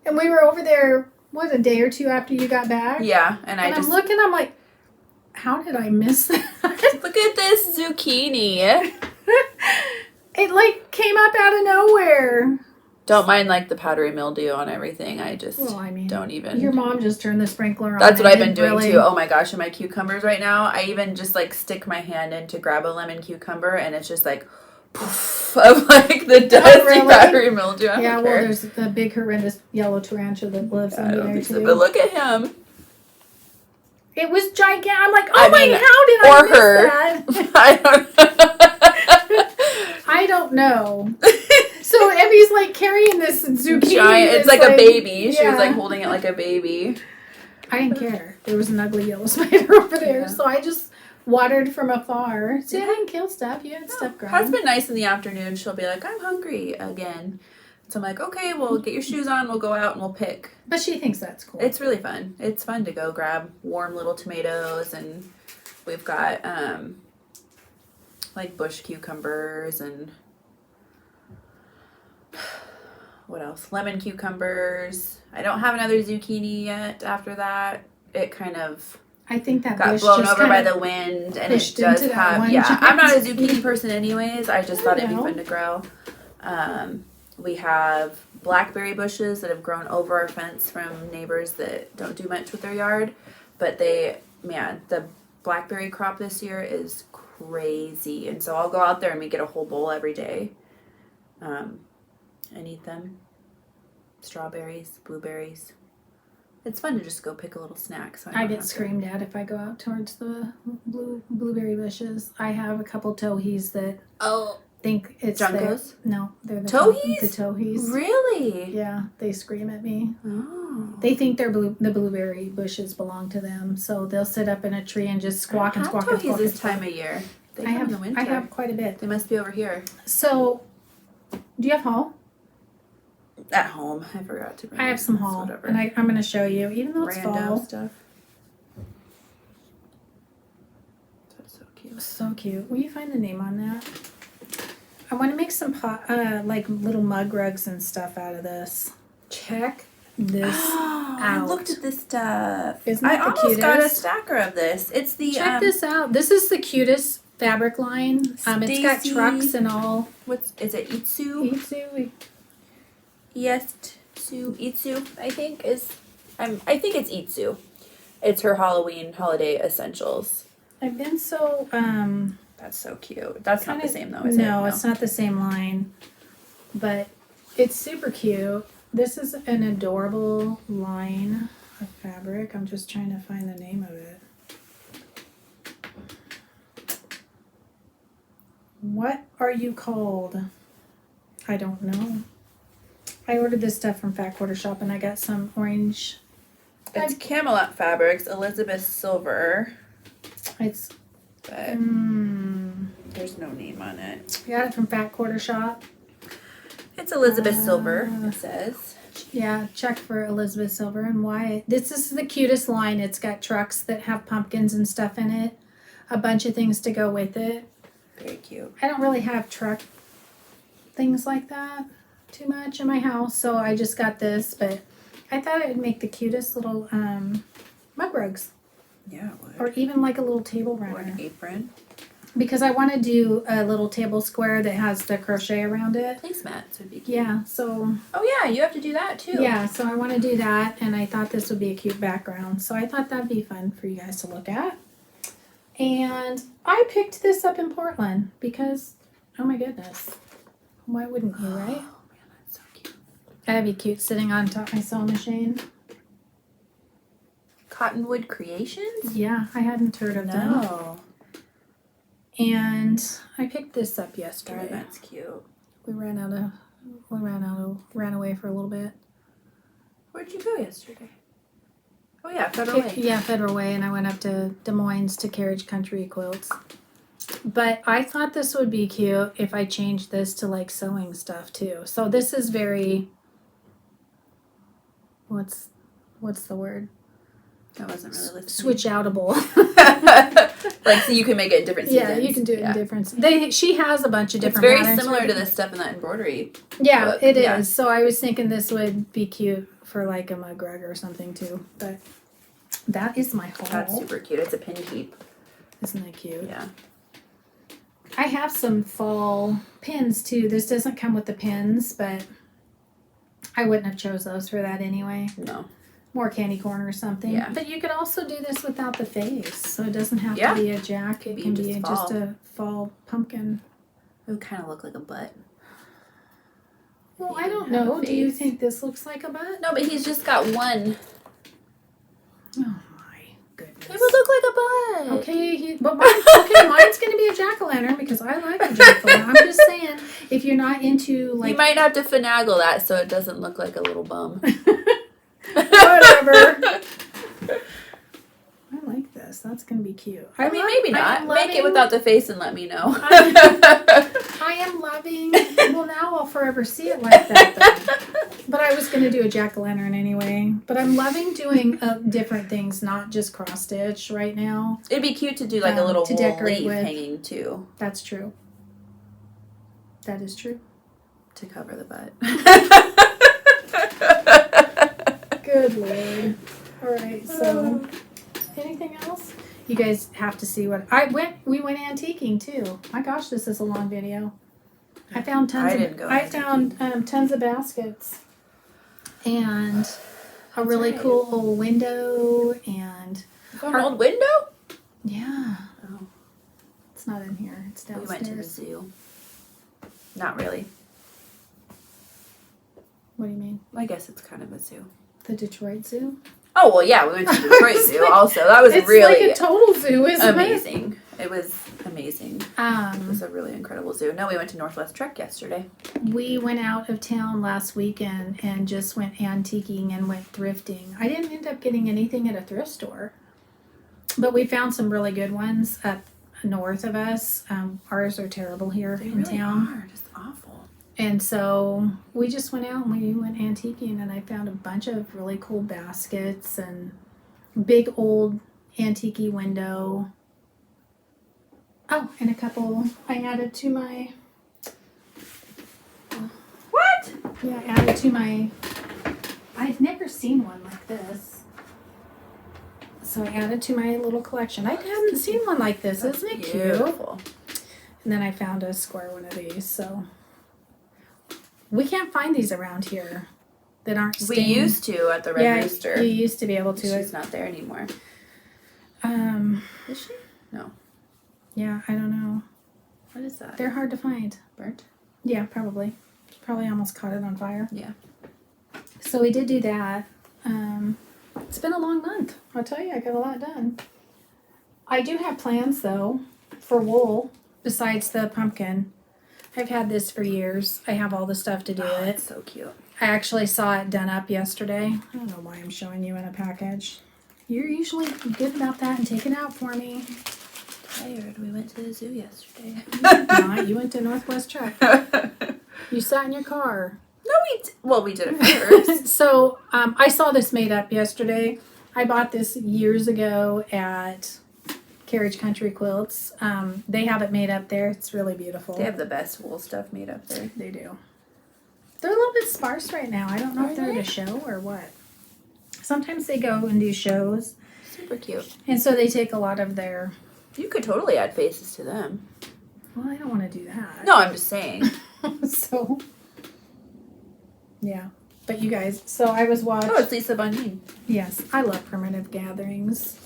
and we were over there a day or two after you got back. Yeah, and I'm looking. I'm like, how did I miss that? Look at this zucchini. It like came up out of nowhere. Don't mind like the powdery mildew on everything. I just don't even. Your mom just turned the sprinkler on. That's what I've been doing too. Oh my gosh, and my cucumbers right now, I even just like stick my hand in to grab a lemon cucumber and it's just like poof of like the dusty powdery mildew. Yeah, well, there's a big horrendous yellow tarantula that lives under there too. But look at him. It was gigantic. I'm like, how did I miss that? I don't know. I don't know. So Emmy's like carrying this zucchini. Giant. It's like a baby. She was like holding it like a baby. I didn't care. There was an ugly yellow spider over there. So I just watered from afar. So I didn't kill stuff. You had stuff growing. Has been nice in the afternoon. She'll be like, I'm hungry again. So I'm like, okay, well, get your shoes on. We'll go out and we'll pick. But she thinks that's cool. It's really fun. It's fun to go grab warm little tomatoes. And we've got like bush cucumbers and what else? Lemon cucumbers. I don't have another zucchini yet after that. It kind of I think that got bush blown just over by the wind, and it does have. Yeah, I'm not a zucchini person, anyways. I just thought it'd be fun to grow. We have blackberry bushes that have grown over our fence from neighbors that don't do much with their yard, but the blackberry crop this year is crazy, and so I'll go out there and we get a whole bowl every day, and eat them. Strawberries, blueberries. It's fun to just go pick a little snack. So I get screamed at if I go out towards the blueberry bushes. I have a couple towhees that think it's Juncos? No, they're the towhees. The towhees. Really? Yeah, they scream at me. Oh. They think the blueberry bushes belong to them, so they'll sit up in a tree and just squawk and squawk and squawk. This time of year. They come in the winter. I have quite a bit. They must be over here. So, do you have haul? At home. I forgot to bring I have some haul, and I'm going to show you, even though it's fall. Stuff. That's so cute. So cute. Will you find the name on that? I want to make some like little mug rugs and stuff out of this. Check this out. I looked at this stuff. Isn't that I almost cutest? got a stacker of this. It's the Check this out. This is the cutest fabric line. It's got trucks and all. Is it Itsu? Itsu. Yes, Itsu, I think is. I think it's Itsu. It's her Halloween holiday essentials. I've been so That's so cute. That's not the same though, is it? No, it's not the same line. But it's super cute. This is an adorable line of fabric. I'm just trying to find the name of it. What are you called? I don't know. I ordered this stuff from Fat Quarter Shop and I got some orange. It's Camelot Fabrics, Elizabeth Silver. It's But there's no name on it. I got it from Fat Quarter Shop. It's Elizabeth Silver, it says. Yeah, check for Elizabeth Silver and why. This is the cutest line. It's got trucks that have pumpkins and stuff in it. A bunch of things to go with it. Very cute. I don't really have truck things like that too much in my house, so I just got this, but I thought it would make the cutest little mug rugs. Yeah, it would. Or even like a little table runner. Or an apron. Because I want to do a little table square that has the crochet around it. Placemats would be cute. Yeah, so... Oh yeah, you have to do that too. Yeah, so I want to do that, and I thought this would be a cute background. So I thought that'd be fun for you guys to look at. And I picked this up in Portland because, oh my goodness, why wouldn't you, right? Oh man, that's so cute. That'd be cute sitting on top of my sewing machine. Cottonwood Creations? Yeah, I hadn't heard of them. No. And I picked this up Oh, yesterday. that's cute. We ran away for a little bit. Where'd you go yesterday? Oh yeah, Federal Way. Yeah, Federal Way, and I went up to Des Moines to Carriage Country Quilts. But I thought this would be cute if I changed this to like sewing stuff too. So this is very, what's the word? That wasn't really listening. Switch outable. Like, so you can make it in different seasons. Yeah, you can do it in different. She has a bunch of different. It's very patterns similar to the stuff in that embroidery. Yeah, book. it is. Yeah. So I was thinking this would be cute for like a mug rug or something too. But that is my haul. That's super cute. It's a pin keep. Isn't that cute? Yeah. I have some fall pins too. This doesn't come with the pins, but I wouldn't have chose those for that anyway. No. More candy corn or something. Yeah. But you could also do this without the face. So it doesn't have Yeah. to be a jack. It can be just a fall pumpkin. It would kind of look like a butt. Well, He I don't didn't have a know. Do you face. think this looks like a butt? No, but he's just got one. Oh my goodness. It would look like a butt. Okay, mine's going to be a jack-o'-lantern because I like a jack-o'-lantern. I'm just saying, if you're not into like... You might have to finagle that so it doesn't look like a little bum. Whatever. I like this. That's going to be cute. I mean, maybe not. Make it without the face and let me know. I am loving... Well, now I'll forever see it like that, though. But I was going to do a jack-o'-lantern anyway. But I'm loving doing different things, not just cross-stitch right now. It'd be cute to do like a little to wool decorate leaf with. hanging too. That's true. That is true. To cover the butt. Good Lord. All right, so anything else? You guys have to see what we went antiquing too. My gosh, this is a long video. I found tons of baskets and a really cool old window and An old window? yeah. Oh. It's not in here. It's We downstairs. went to the zoo. Not really. What do you mean? I guess it's kind of a zoo. The Detroit Zoo? Oh, well, yeah, we went to the Detroit Zoo also. That was It's really like a total zoo, isn't amazing. It was amazing. it? It was a really incredible zoo. No, we went to Northwest Trek yesterday. We went out of town last weekend and just went antiquing and went thrifting. I didn't end up getting anything at a thrift store, but we found some really good ones up north of us. Ours are terrible here They in really town. are just awful. And so we just went out and we went antiquing, and I found a bunch of really cool baskets and big old antique window. Oh, and a couple I added to my... What? Yeah, added to my... I've never seen one like this. So I added to my little collection. I hadn't seen one like this. Isn't it cute? Beautiful. And then I found a square one of these, so... We can't find these around here that aren't stained. We used to at the Red Rooster. You used to be able to. She's not there anymore. Is she? No. Yeah, I don't know. What is that? They're hard to find. Burnt? Yeah, probably. Probably almost caught it on fire. Yeah. So we did do that. It's been a long month. I'll tell you, I got a lot done. I do have plans, though, for wool, besides the pumpkin. I've had this for years. I have all the stuff to do it. It's so cute. I actually saw it done up yesterday. I don't know why I'm showing you in a package. You're usually good about that and take it out for me. Tired. We went to the zoo yesterday. Not. You went to Northwest Trek. You sat in your car. No, we did it first. So I saw this made up yesterday. I bought this years ago at Carriage Country Quilts. They have it made up there. It's really beautiful. They have the best wool stuff made up there. They do. They're a little bit sparse right now. I don't know if they're at a show or what. Sometimes they go and do shows. Super cute. And so they take a lot of their... You could totally add faces to them. Well, I don't want to do that. No, I'm just saying. So, yeah. But you guys, so I was watching... Oh, it's Lisa Bundine. Yes, I love Primitive Gatherings.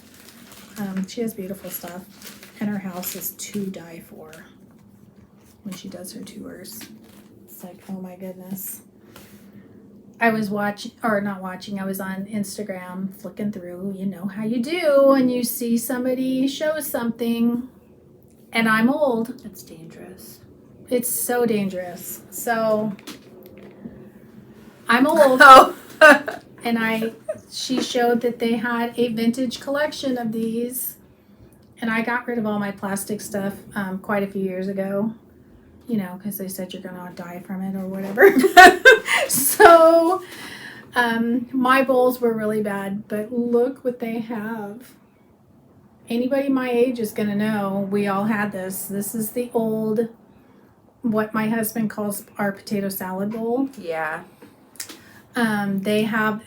She has beautiful stuff. And her house is to die for when she does her tours. It's like, oh my goodness. I was watching, or not watching, I was on Instagram flicking through, you know how you do, and you see somebody show something, and I'm old. It's dangerous. It's so dangerous. So I'm old, Oh. and she showed that they had a vintage collection of these, and I got rid of all my plastic stuff quite a few years ago, you know, because they said you're gonna die from it or whatever. So my bowls were really bad, but look what they have. Anybody my age is gonna know we all had this. This is the old, what my husband calls our potato salad bowl. Yeah. They have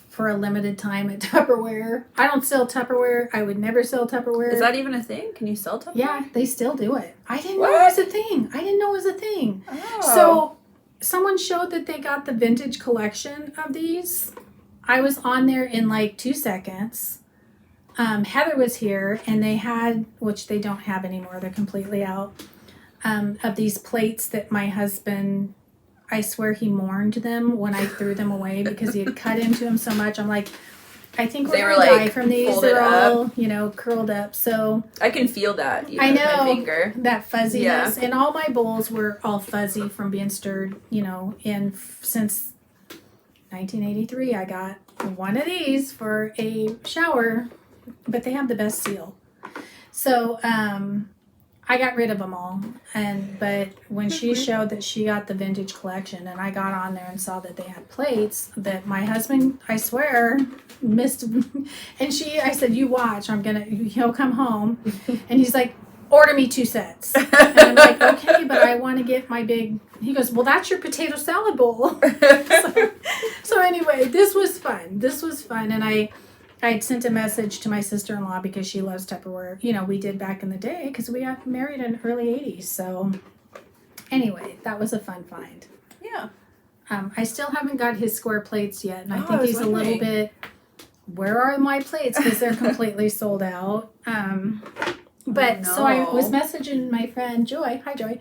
for a limited time at Tupperware. I don't sell Tupperware. I would never sell Tupperware. Is that even a thing? Can you sell Tupperware? Yeah, they still do it. I didn't What? know it was a thing. I didn't know it was a thing. Oh. So someone showed that they got the vintage collection of these. I was on there in like 2 seconds. Heather was here, and they had, which they don't have anymore, they're completely out, of these plates that my husband, I swear he mourned them when I threw them away because he had cut into them so much. I'm like, I think we're They were, going to die like, from these. folded They're up. all, you know, curled up. So I can feel that. Even I with know my finger. that fuzziness, and all my bowls were all fuzzy from being stirred, you know, since 1983. I got one of these for a shower, but they have the best seal. So I got rid of them all, but when she showed that she got the vintage collection, and I got on there and saw that they had plates that my husband, I swear, missed, and I said, "You watch, he'll come home," and he's like, "Order me 2 sets," and I'm like, "Okay, but I want to get my big." He goes, "Well, that's your potato salad bowl." So anyway, this was fun, and I had sent a message to my sister-in-law because she loves Tupperware. You know, we did back in the day because we got married in the early 80s. So anyway, that was a fun find. Yeah. I still haven't got his square plates yet, and I Oh, think I was he's a little wondering. bit, where are my plates? Because they're completely sold out. But so I was messaging my friend Joy. Hi, Joy.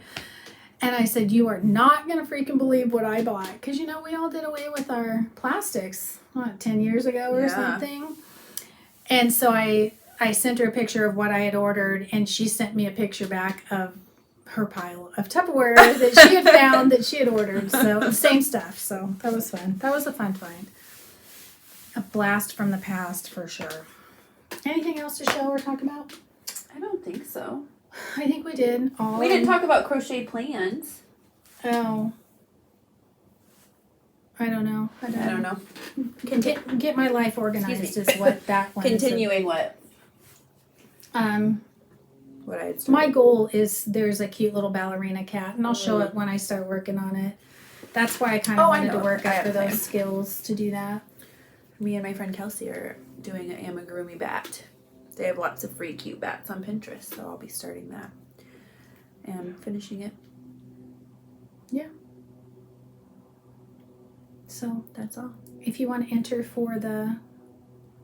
And I said, you are not going to freaking believe what I bought. Because, you know, we all did away with our plastics, 10 years ago or something. And so I sent her a picture of what I had ordered, and she sent me a picture back of her pile of Tupperware that she had found that she had ordered. So same stuff. So that was fun. That was a fun find. A blast from the past for sure. Anything else to show or talk about? I don't think so. I think we did all. We didn't talk about crochet plans. Oh. I don't know. I don't know. Get my life organized is what that one Continuing what? What I had started. my goal is there's a cute little ballerina cat, and I'll show it when I start working on it. That's why I kind of wanted to work after those skills to do that. Me and my friend Kelsey are doing an amigurumi bat. They have lots of free cute bats on Pinterest, so I'll be starting that and finishing it. Yeah. So that's all. If you want to enter for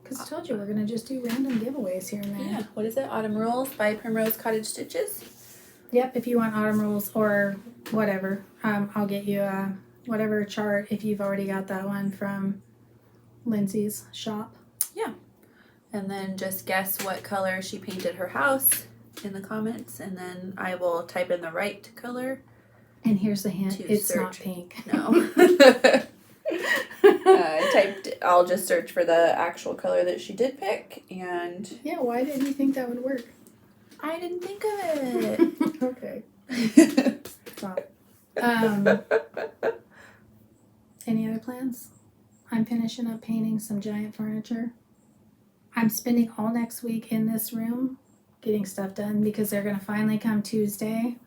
because I told you we're going to just do random giveaways here and there. Yeah. What is it? Autumn Rules by Primrose Cottage Stitches? Yep. If you want Autumn Rules or whatever, I'll get you whatever chart if you've already got that one from Lindsay's shop. Yeah. And then just guess what color she painted her house in the comments, and then I will type in the right color. And here's the hint, it's search. not pink. No. I'll just search for the actual color that she did pick, and... Yeah, why did you think that would work? I didn't think of it. Okay. Stop. Any other plans? I'm finishing up painting some giant furniture. I'm spending all next week in this room getting stuff done because they're going to finally come Tuesday.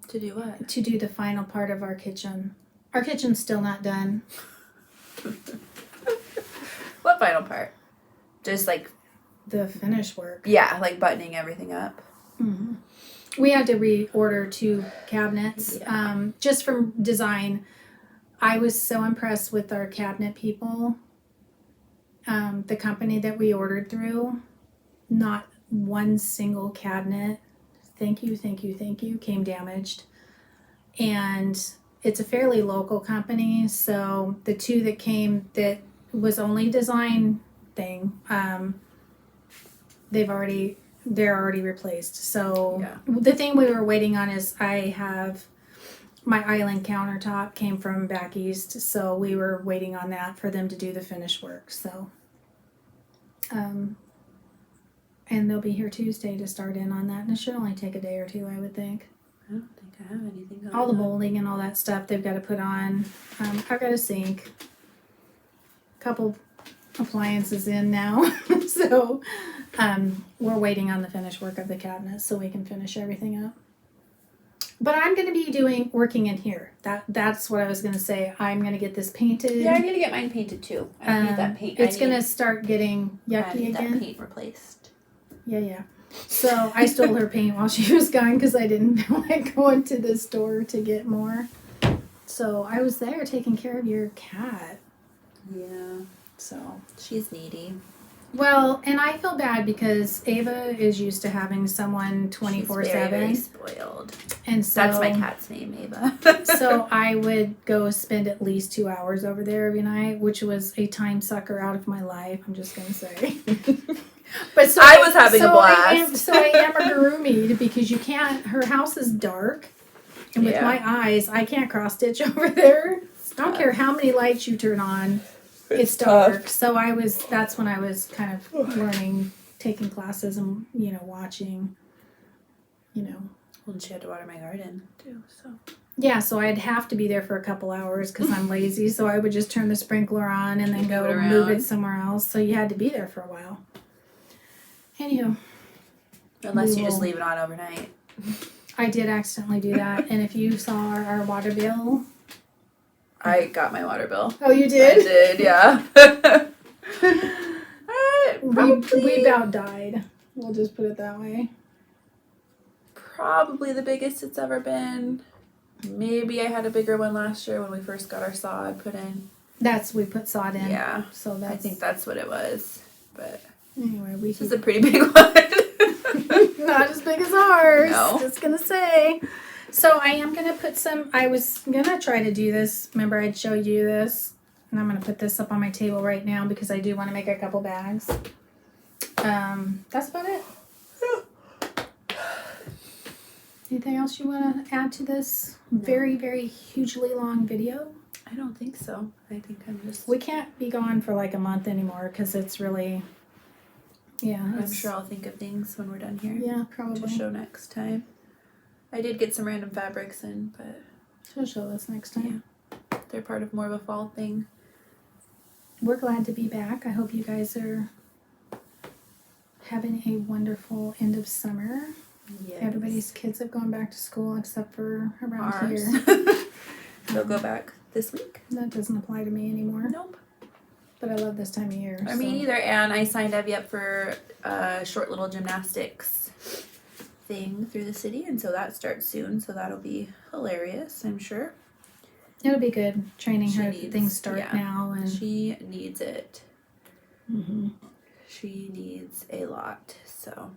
To do what? To do the final part of our kitchen. Our kitchen's still not done. What final part? Just like... The finish work. Yeah, like buttoning everything up. Mm-hmm. We had to reorder 2 cabinets. Yeah. Just from design. I was so impressed with our cabinet people. The company that we ordered through, not one single cabinet, thank you, came damaged. And it's a fairly local company. So the two that came that was only design thing, they're already replaced. So Yeah. the thing we were waiting on is I have my island countertop came from back east, so we were waiting on that for them to do the finish work. So, and they'll be here Tuesday to start in on that, and it should only take a day or two, I would think. I don't think I have anything on All the that. molding and all that stuff they've got to put on. I've got a sink, a couple appliances in now, so we're waiting on the finish work of the cabinets so we can finish everything up. But I'm going to be working in here. That's what I was going to say. I'm going to get this painted. Yeah, I need to get mine painted too. I need that paint. It's going to start getting yucky I need again. that paint replaced. Yeah. So I stole her paint while she was gone because I didn't feel like going to the store to get more. So I was there taking care of your cat. Yeah. So She's needy. well, and I feel bad because Ava is used to having someone 24/7. She's very spoiled. And so That's my cat's name, Ava. so I would go spend at least 2 hours over there every night, which was a time sucker out of my life, I'm just going to say. But so I was having a blast. I am amigurumi'd because you can't, her house is dark. And with Yeah. my eyes, I can't cross stitch over there. I don't care how many lights you turn on. It's dark. So that's when I was kind of learning, taking classes and, watching, Well, and she had to water my garden too, so. Yeah, so I'd have to be there for a couple hours because I'm lazy. So I would just turn the sprinkler on and then go move it somewhere else. So you had to be there for a while. Anywho. Unless you just leave it on overnight. I did accidentally do that. And if you saw our water bill. I got my water bill. Oh, you did? I did, yeah. We about died. We'll just put it that way. Probably the biggest it's ever been. Maybe I had a bigger one last year when we first got our sod put in. We put sod in. Yeah. So I think that's what it was. But anyway, this is a pretty big one. Not as big as ours. No. Just gonna say. So I am gonna put I was gonna try to do this. Remember I'd show you this. And I'm gonna put this up on my table right now because I do want to make a couple bags. That's about it. Anything else you want to add to this very, very hugely long video? I don't think so. I think I'm just... We can't be gone for like a month anymore because it's really... Yeah. I'm sure I'll think of things when we're done here. Yeah, probably. To show next time. I did get some random fabrics in, but... She'll show us next time. Yeah. They're part of more of a fall thing. We're glad to be back. I hope you guys are having a wonderful end of summer. Yes. Everybody's kids have gone back to school except for around Ours. here. They'll go back this week. That doesn't apply to me anymore. Nope. But I love this time of year. I mean, either. And I signed Evie up for a short little gymnastics thing through the city, and so that starts soon. So that'll be hilarious, I'm sure. It'll be good training her. Things start now, and she needs it. Mm-hmm. She needs a lot. So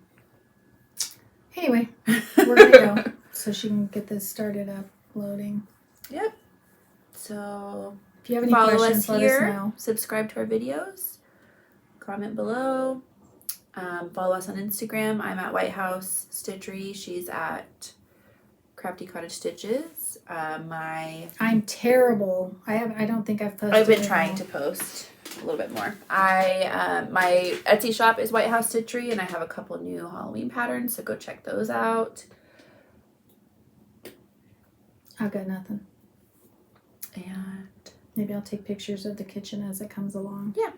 anyway, we're gonna go so she can get this started uploading. Yep. So if you have any follow questions, us here. Let us know. Subscribe to our videos. Comment below. Follow us on Instagram. I'm at White House Stitchery. She's at Crafty Cottage Stitches. I'm terrible. I don't think I've posted. I've been trying to post a little bit more. My Etsy shop is White House Stitchery, and I have a couple new Halloween patterns, so go check those out. I've got nothing. And maybe I'll take pictures of the kitchen as it comes along. Yeah.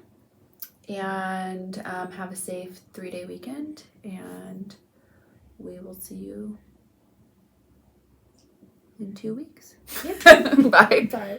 And have a safe 3-day weekend, and we will see you in 2 weeks. Yep. Bye. Bye.